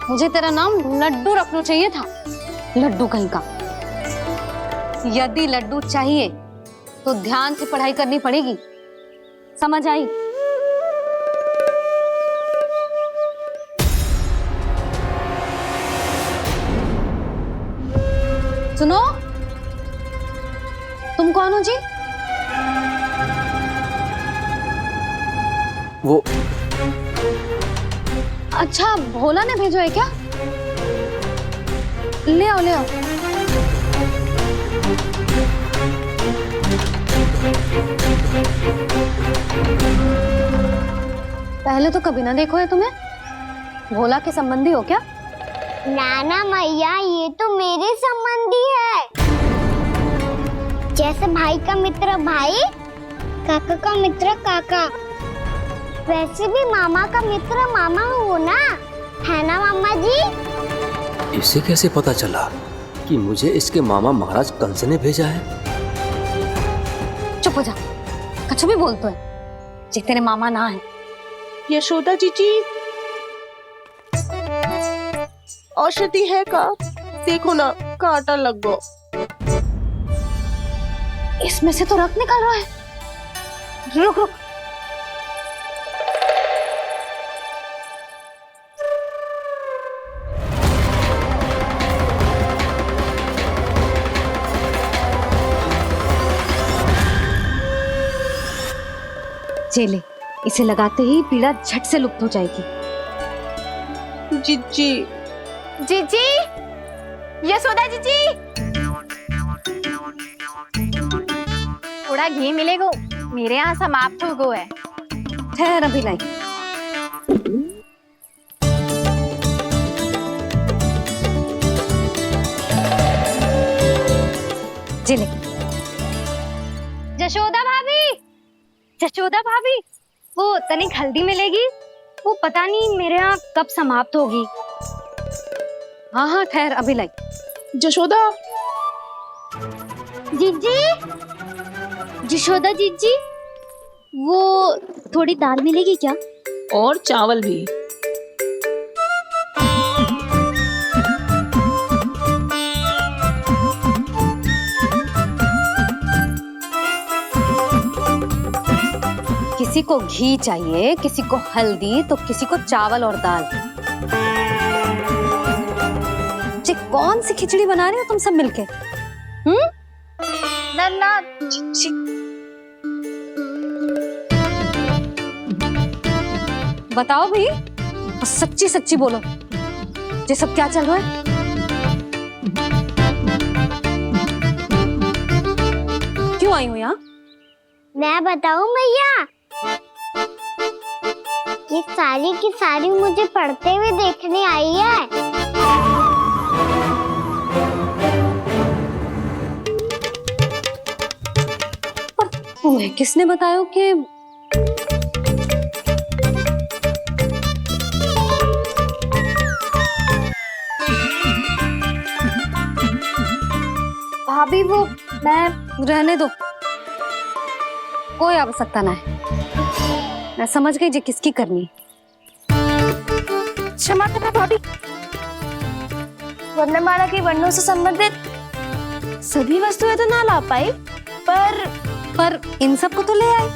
B: मुझे तेरा नाम लड्डू रखना चाहिए था। लड्डू कहीं का। यदि लड्डू चाहिए तो ध्यान से पढ़ाई करनी पड़ेगी, समझ आई? सुनो, तुम कौन हो जी?
P: वो
B: अच्छा, भोला ने भेजो है क्या? ले आओ ले आओ। पहले तो कभी ना देखो है तुम्हें। भोला के संबंधी हो क्या?
A: नाना मैया, ये तो मेरे संबंधी है। जैसे भाई का मित्र भाई, काका का मित्र काका, वैसे भी मामा का मित्र मामा हो ना, है ना मामा जी?
P: इसे कैसे पता चला कि मुझे इसके मामा महाराज कंस ने भेजा है?
B: चुप हो जा, कछु भी बोलते है जे तेरे मामा ना है।
K: यशोदा जीजी, औषधि है का? देखो ना, कांटा लग गो।
B: इसमें से तो रक्त निकल रहा है। रुक रुक। चले, इसे लगाते ही पीड़ा झट से लुप्त हो जाएगी।
K: जीजी, जीजी, यशोदा जीजी, थोड़ा घी मिलेगा, मेरे यहाँ समाप्त हो गया है।
B: ठहर अभी लाई। चले।
A: जशोदा भाभी, जशोदा भाभी, वो तनिक हल्दी मिलेगी? वो पता नहीं मेरे यहाँ कब समाप्त होगी।
B: हाँ हाँ ठहर अभी लाई।
K: जशोदा,
A: जीजी, जशोदा जीजी, वो थोड़ी दाल मिलेगी क्या?
K: और चावल भी।
B: किसी को घी चाहिए, किसी को हल्दी, तो किसी को चावल और दाल। ये कौन सी खिचड़ी बना रहे हो तुम सब मिलके?
C: नन्ना,
B: बताओ भाई, सच्ची सच्ची बोलो, ये सब क्या चल रहा है? क्यों आई हो यहाँ?
A: मैं बताऊं भैया, ये सारी की सारी मुझे पढ़ते हुए देखने आई है।
B: पर तुम्हें किसने बताया कि
A: भाभी वो मैं
B: रहने दो, कोई आवश्यकता ना है। मैं समझ गई जी किसकी करनी।
C: क्षमा करना भाभी, वर्णमाला के वर्णों से संबंधित सभी वस्तुएं तो ना ला पाई,
B: पर इन सब को तो ले आए।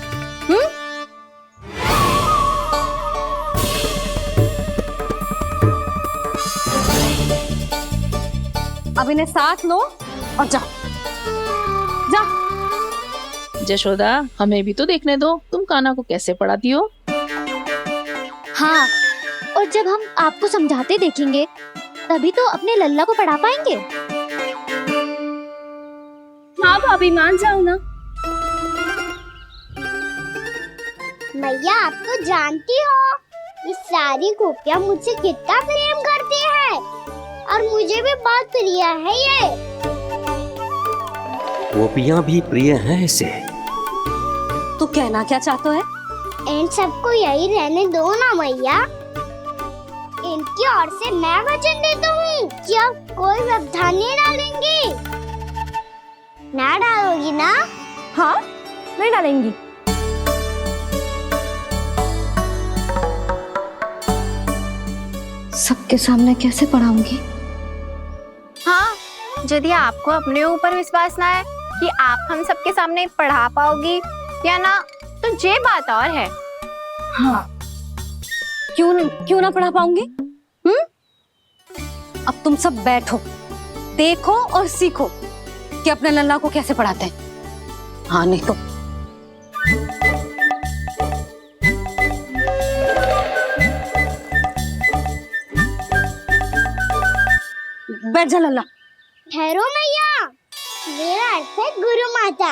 B: अब इन्हें साथ लो और जाओ। जा।
K: जशोदा, हमें भी तो देखने दो, तुम कान्हा को कैसे पढ़ाती हो।
A: हाँ, और जब हम आपको समझाते देखेंगे तभी तो अपने लल्ला को पढ़ा पाएंगे।
C: हाँ भाभी, मान जाओ ना।
A: मैया, आप तो जानती हो ये सारी गोपियां मुझसे कितना प्रेम करती है, और मुझे भी बहुत प्रिय है ये।
P: गोपियां भी प्रिय हैं इसे।
B: तू कहना क्या चाहता है?
A: इन सबको यही रहने दो ना मैया। इनकी ओर से मैं वचन देता हूँ कि अब कोई व्यवधान नहीं डालेंगी। ना डालोगी ना?
C: हाँ, नहीं डालेंगी।
B: सबके सामने कैसे पढ़ाऊंगी?
K: हाँ, यदि आपको अपने ऊपर विश्वास ना है कि आप हम सबके सामने पढ़ा पाओगी या ना, तो ये बात और है।
B: हाँ, क्यों ना पढ़ा पाऊंगी? अब तुम सब बैठो, देखो और सीखो कि अपने लल्ला को कैसे पढ़ाते हैं। हाँ, नहीं तो बैठ जा लल्ला।
A: ठहरो मैया, मेरा अर्थ है गुरु माता।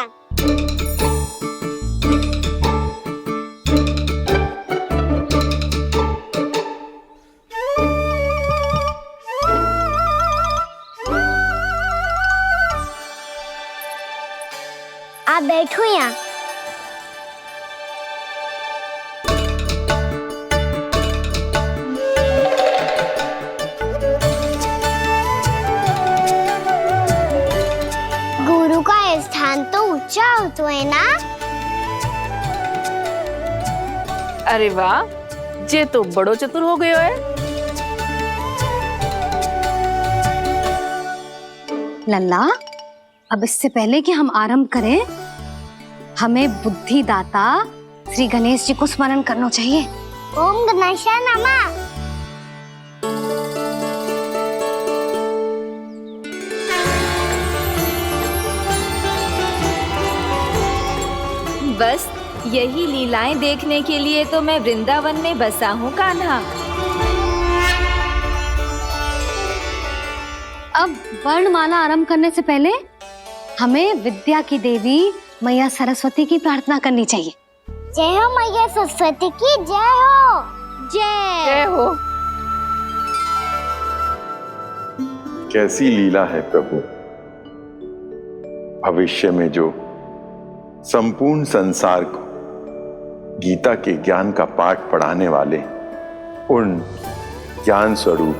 A: आप बैठो यहाँ। गुरु का स्थान तो ऊंचा होता है ना?
K: अरे वाह, ये तो बड़ो चतुर हो गयो है।
B: लल्ला, अब इससे पहले कि हम आरंभ करें, हमें बुद्धिदाता श्री गणेश जी को स्मरण करना चाहिए।
A: ओम गणेशाय नमः।
F: बस यही लीलाएं देखने के लिए तो मैं वृंदावन में बसा हूँ कान्हा।
B: अब वर्णमाला आरंभ करने से पहले हमें विद्या की देवी मैया सरस्वती की प्रार्थना करनी चाहिए।
A: जय हो मैया सरस्वती की जय हो। जय
C: हो।
Q: कैसी लीला है प्रभु। भविष्य में जो संपूर्ण संसार को गीता के ज्ञान का पाठ पढ़ाने वाले उन ज्ञान स्वरूप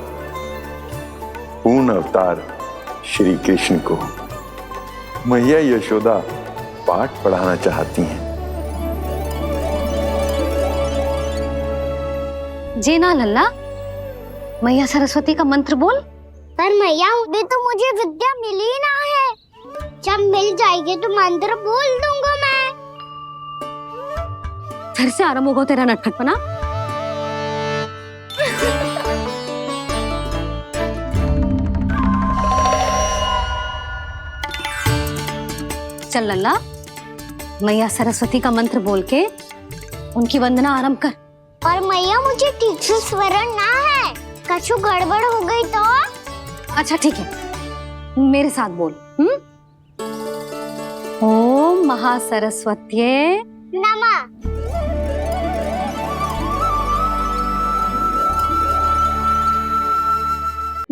Q: पूर्ण अवतार श्री कृष्ण को मैया यशोदा पाठ पढ़ाना चाहती हैं।
B: जी ना लल्ला, मैया सरस्वती का मंत्र बोल।
A: पर मैया अभी तो मुझे विद्या मिली ना है। जब मिल जाएगी तो मंत्र बोल दूंगा मैं।
B: फिर से आरंभ होगा तेरा नटखटपना। चल लल्ला, मैया सरस्वती का मंत्र बोल के उनकी वंदना आरंभ कर।
A: पर मैया मुझे ठीक से स्मरण ना है, कछु गड़बड़ हो गई तो?
B: अच्छा ठीक है, मेरे साथ बोल। ओम महासरस्वत्ये
A: नमः।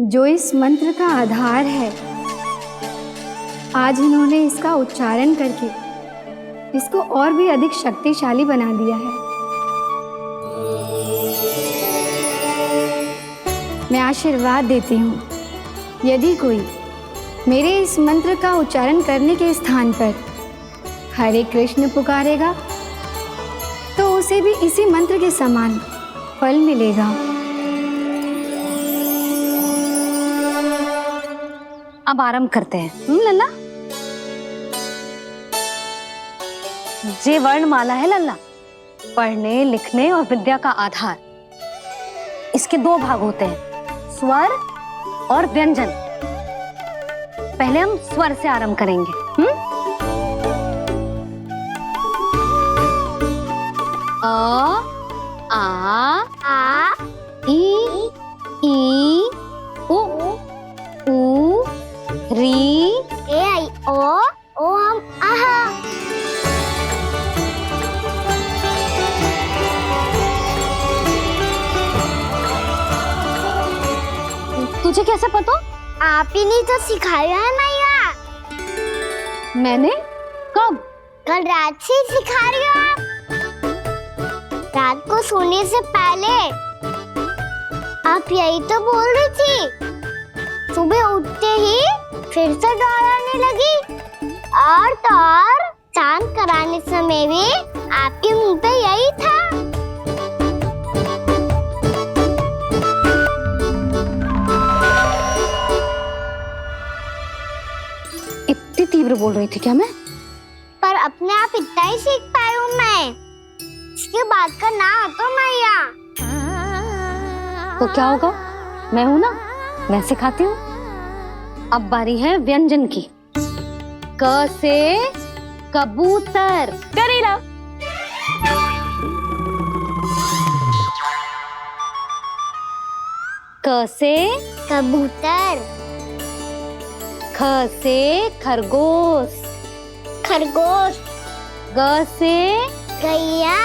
R: जो इस मंत्र का आधार है, आज इन्होंने इसका उच्चारण करके इसको और भी अधिक शक्तिशाली बना दिया है। मैं आशीर्वाद देती हूँ, यदि कोई मेरे इस मंत्र का उच्चारण करने के स्थान पर हरे कृष्ण पुकारेगा तो उसे भी इसी मंत्र के समान फल मिलेगा।
B: अब आरंभ करते हैं। लल्ला, जे वर्णमाला है लल्ला, पढ़ने लिखने और विद्या का आधार। इसके दो भाग होते हैं, स्वर और व्यंजन। पहले हम स्वर से आरंभ करेंगे। अ, आ, ई, उ, री,
A: ए आई ओ हम आहा।
B: तुझे कैसे पता?
A: आप ही नहीं तो सिखाया है मैया।
B: मैंने? कब?
A: कल रात से सिखा रही हो आप। रात को सोने से पहले आप यही तो बोल रही थी। सुबह उठते ही फिर से दोहराने लगी, और तो और स्नान कराने समय भी आपके मुंह पे यही था।
B: इतनी तीव्र बोल रही थी क्या मैं?
A: पर अपने आप इतना ही सीख पाई हूँ मैं। इसके बाद का ना तो मैया।
B: तो क्या होगा? मैं हूं ना, मैं सिखाती हूँ। अब बारी है व्यंजन की। क से कबूतर।
C: करेला।
B: क से
A: कबूतर।
B: ख से खरगोश।
A: खरगोश।
B: ग से
A: गैया।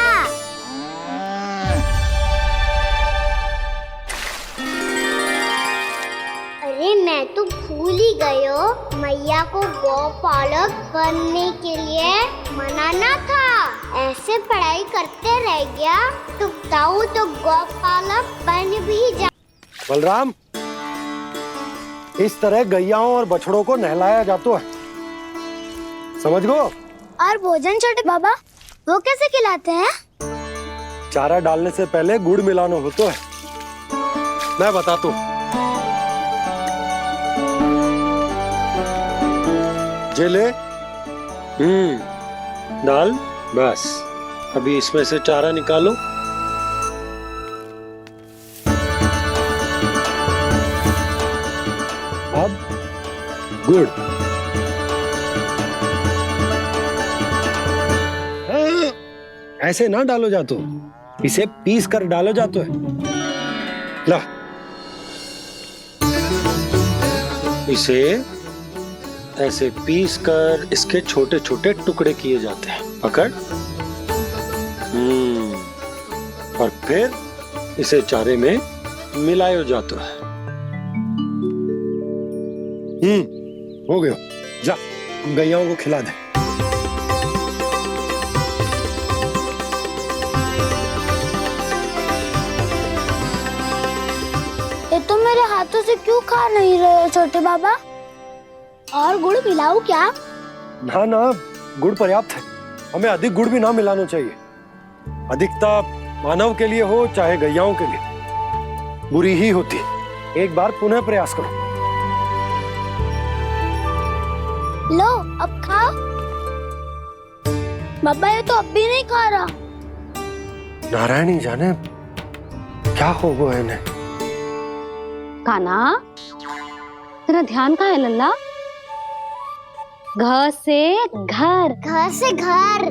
A: अरे मैं तो भूल ही गई हूँ, मैया को गौपालक बनने के लिए मनाना था। ऐसे पढ़ाई करते रह गया तो बताऊँ तो गौपालक बन भी जा।
H: बलराम, इस तरह गैयाओं और बछड़ों को नहलाया जाता है, समझ गो?
A: और भोजन छोटे बाबा, वो कैसे खिलाते हैं?
H: चारा डालने से पहले गुड़ मिलाना होता है, मैं बताता हूँ। जे ले, दाल बस, अभी इसमें से चारा निकालो। अब गुड़, ऐसे ना डालो जातो, इसे पीस कर डालो जातो है। ला, इसे ऐसे पीस कर इसके छोटे छोटे टुकड़े किए जाते हैं। पकड़। और फिर इसे चारे में मिलाया जाता है। हो गया, जा गैयाओं को खिला दे।
A: ये तो मेरे हाथों से क्यों खा नहीं रहे हो छोटे बाबा? और गुड़ मिलाऊं क्या?
H: ना ना, गुड़ पर्याप्त है। हमें अधिक गुड़ भी ना मिलाना चाहिए। अधिकता मानव के लिए हो चाहे गैयाओं के लिए बुरी ही होती। एक बार पुनः प्रयास करो।
A: लो अब खाओ। बाबा ये तो अब भी नहीं खा रहा।
H: नारायणी जाने क्या हो गया इन्हें।
B: कान्हा, तेरा ध्यान कहाँ है लल्ला? घर से घर,
A: घर से घर।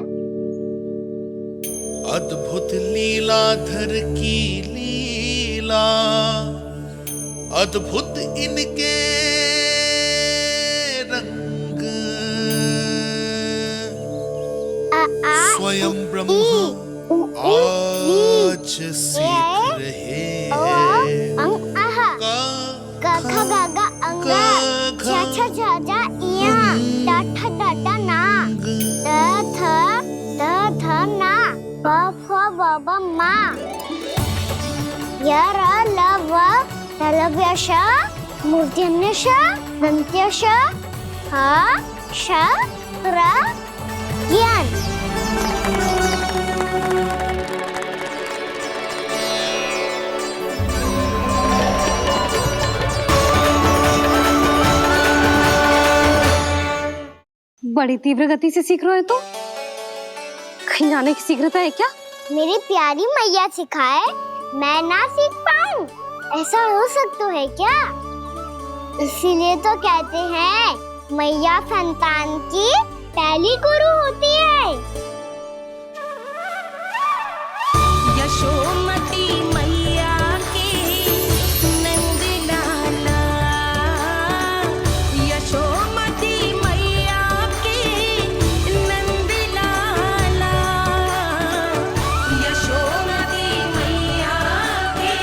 L: अद्भुत लीलाधर की लीला, अद्भुत इनके रंग, स्वयं ब्रह्म आज सीख रहे
A: मूर्त्यन्यश दन्त्यश ज्ञान।
B: बड़ी तीव्र गति से सीख रहे हो तो कहीं जाने की शीघ्रता है क्या?
A: मेरी प्यारी मैया सिखाए, मैं ना सीख पाऊं, ऐसा हो सकता है क्या? इसीलिए तो कहते हैं मैया संतान की पहली गुरु होती है।
L: यशोमती मैया की नंद लाला, यशोमती मैया की नंद लाला, यशोमती मैया की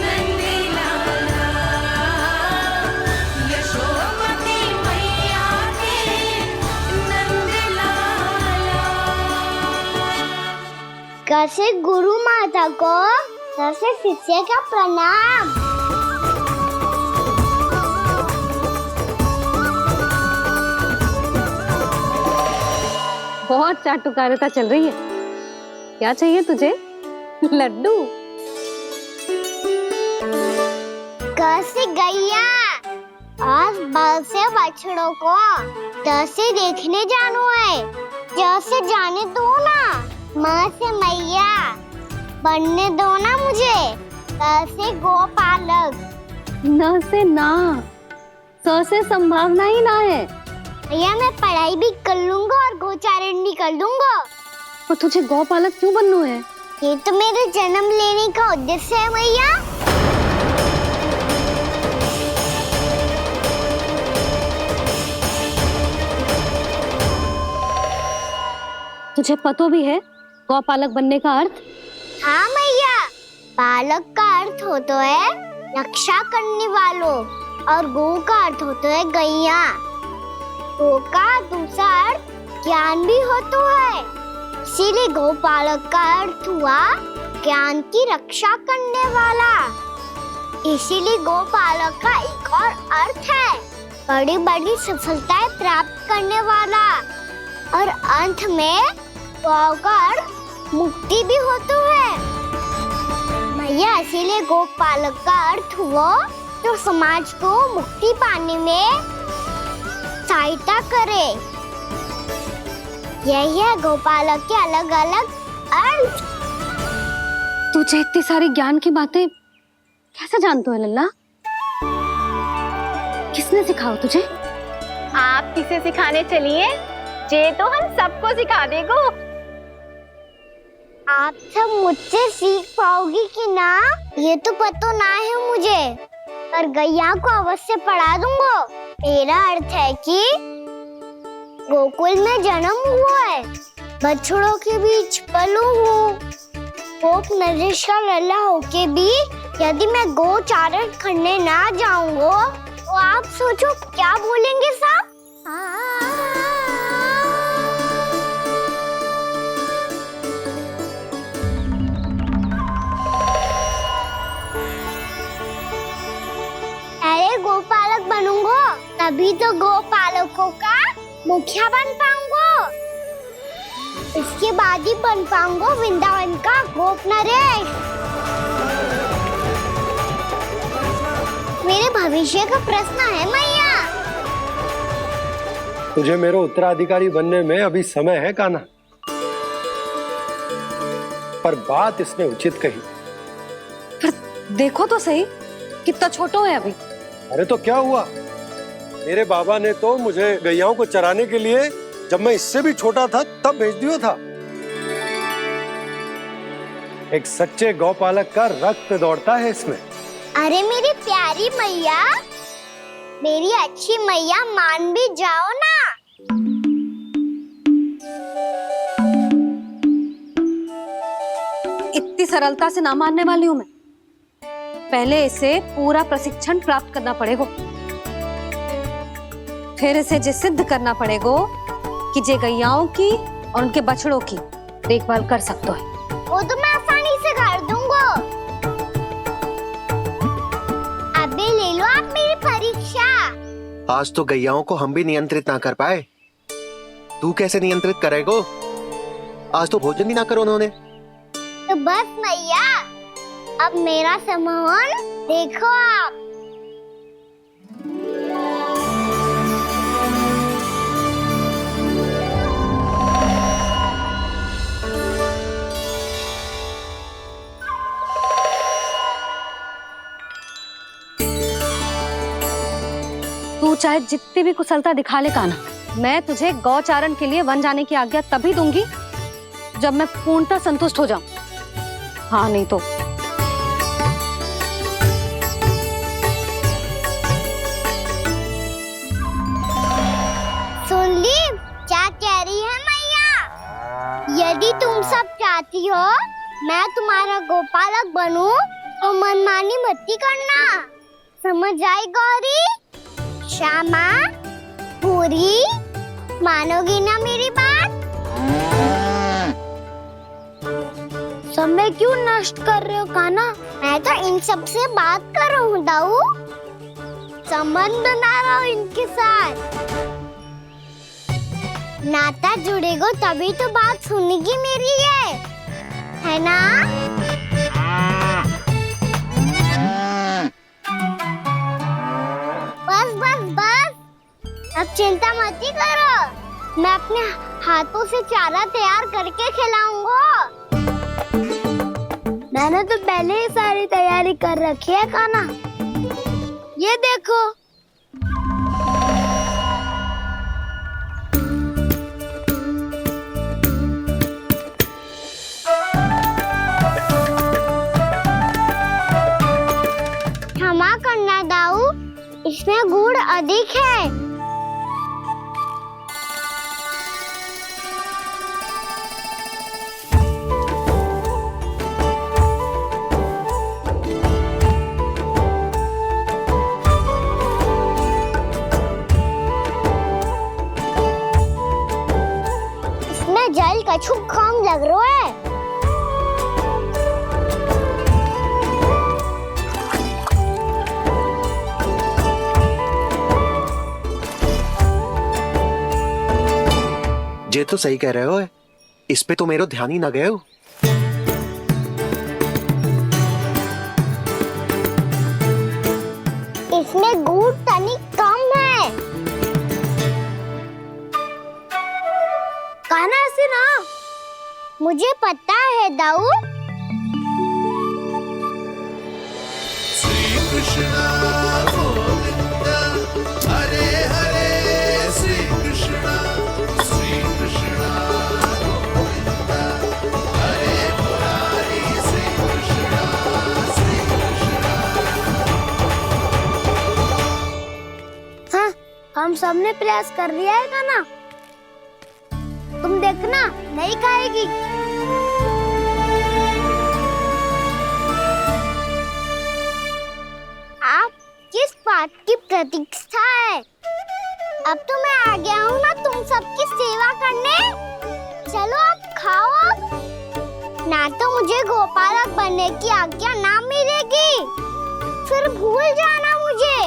L: नंद लाला, यशोमती मैया की नंद लाला।
A: कैसे गुरु माता को कैसे शिष्य का प्रणाम।
B: बहुत चाटुकारिता चल रही है। क्या चाहिए तुझे? लड्डू?
A: कैसे गैया आज बल से बछड़ों को कैसे देखने जानो है, जैसे जाने दो ना, माँ से मैया बनने दो ना मुझे। कैसे गोपालक।
B: न से ना, स से संभावना ही ना है।
A: भैया मैं पढ़ाई भी कर लूंगा और गोचारण भी कर दूंगा।
B: और तुझे गौपालक क्यों बनना है?
A: ये तो मेरे जन्म लेने का उद्देश्य है मैया।
B: तुझे पता भी है गौपालक बनने का अर्थ?
A: हाँ मैया, पालक का अर्थ होता है रक्षा करने वालों और गौ का अर्थ होता है गैया। गौ का दूसरा अर्थ ज्ञान भी होता है, इसीलिए गौपालक का अर्थ हुआ ज्ञान की रक्षा करने वाला। इसीलिए गौपालक का एक और अर्थ है बड़ी बड़ी सफलताएं प्राप्त करने वाला, और अंत में गौ का अर्थ मुक्ति भी होता है। मैया इसीलिए गोपालक का अर्थ हुआ जो समाज को मुक्ति पाने में सहायता करे। यही है गोपालक के अलग अलग अर्थ।
B: तुझे इतनी सारी ज्ञान की बातें कैसे जानते हो लल्ला? किसने सिखाओ तुझे?
S: आप किसे सिखाने चलिए? जे तो हम सबको सिखा देगो।
A: आप सब मुझसे सीख पाओगी कि ना ये तो पता ना है मुझे, पर गैया को अवश्य पढ़ा दूंगा। मेरा अर्थ है कि गोकुल में जन्म हुआ है, बछड़ों के बीच पलू हूँ, गोप नरेश का लल्ला होके भी यदि मैं गोचारण करने ना जाऊंगा तो आप सोचो क्या बोलेंगे साहब? अरे गोपालक बनूंगा तभी तो गोपालकों का मुखिया बन पाऊंगा। इसके बाद ही बन पाऊंगा वृंदावन का गोप नरेश। मेरे भविष्य का प्रश्न है मैया।
H: तुझे मेरा उत्तराधिकारी बनने में अभी समय है कान्हा, पर बात इसने उचित कही।
B: पर देखो तो सही, कितना छोटो है अभी।
H: अरे तो क्या हुआ, मेरे बाबा ने तो मुझे गैयाओं को चराने के लिए जब मैं इससे भी छोटा था तब भेज दिया था। एक सच्चे गौपालक का रक्त दौड़ता है इसमें।
A: अरे मेरी प्यारी मैया, मेरी अच्छी मैया, मान भी जाओ ना।
B: इतनी सरलता से ना मानने वाली हूं मैं। पहले इसे पूरा प्रशिक्षण प्राप्त करना पड़ेगा, फिर इसे जे सिद्ध करना पड़ेगा कि जे गैयाओं की और उनके बछड़ों की देखभाल कर सकते है।
A: वो तो मैं आसानी से कर दूंगा। अबे ले लो आप मेरी परीक्षा।
O: आज तो गैयाओं को हम भी नियंत्रित ना कर पाए, तू कैसे नियंत्रित करेगो? आज तो भोजन ही ना करो उन्होंने।
A: तो बस मैया, अब मेरा सम्मान देखो आप।
B: तू चाहे जितनी भी कुशलता दिखा ले कान्हा, मैं तुझे गौचारण के लिए वन जाने की आज्ञा तभी दूंगी जब मैं पूर्णतः संतुष्ट हो जाऊं। हाँ नहीं तो
A: सुन ली क्या कह रही है मैया? यदि तुम सब चाहती हो मैं तुम्हारा गोपालक बनूं तो मनमानी मत करना, समझ आई गौरी? श्यामा, पूरी, मानोगी ना मेरी बात? समय क्यों नष्ट कर रहे हो कान्हा? मैं तो इन सब से बात कर रहा हूँ दाऊ, संबंध बना रहा हूँ इनके साथ। नाता जुड़ेगा तभी तो बात सुनेगी मेरी है ना? बस बस बस, अब चिंता मत ही करो, मैं अपने हाथों से चारा तैयार करके खिलाऊंगा। मैंने तो पहले ही सारी तैयारी कर रखी है कान्हा, ये देखो। क्षमा करना दाऊ, इसमें गुड़ अधिक है। इसमें जल कछु कम लग रहा है।
O: जे तो सही कह रहे हो, इस पे तो मेरा ध्यान ही ना गए हो।
A: इसमें गुड़ तनिक कम है। कान्हा बताऊं?
L: श्री कृष्ण गोविंद हरे हरे श्री कृष्ण गोविंद हरे मुरारी श्री कृष्ण
A: हाँ, हम सबने प्रयास कर लिया है खाना। तुम देखना नहीं खाएगी। आप किस बात की प्रतीक्षा है? अब तो मैं आ गया हूँ ना तुम सबकी सेवा करने। चलो आप खाओ अब। ना तो मुझे गोपालक बनने की आज्ञा ना मिलेगी, फिर भूल जाना मुझे।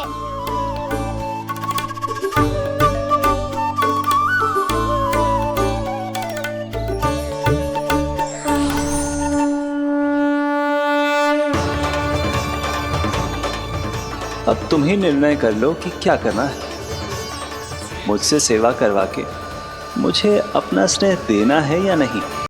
D: अब तुम ही निर्णय कर लो कि क्या करना है। मुझसे सेवा करवा के मुझे अपना स्नेह देना है या नहीं।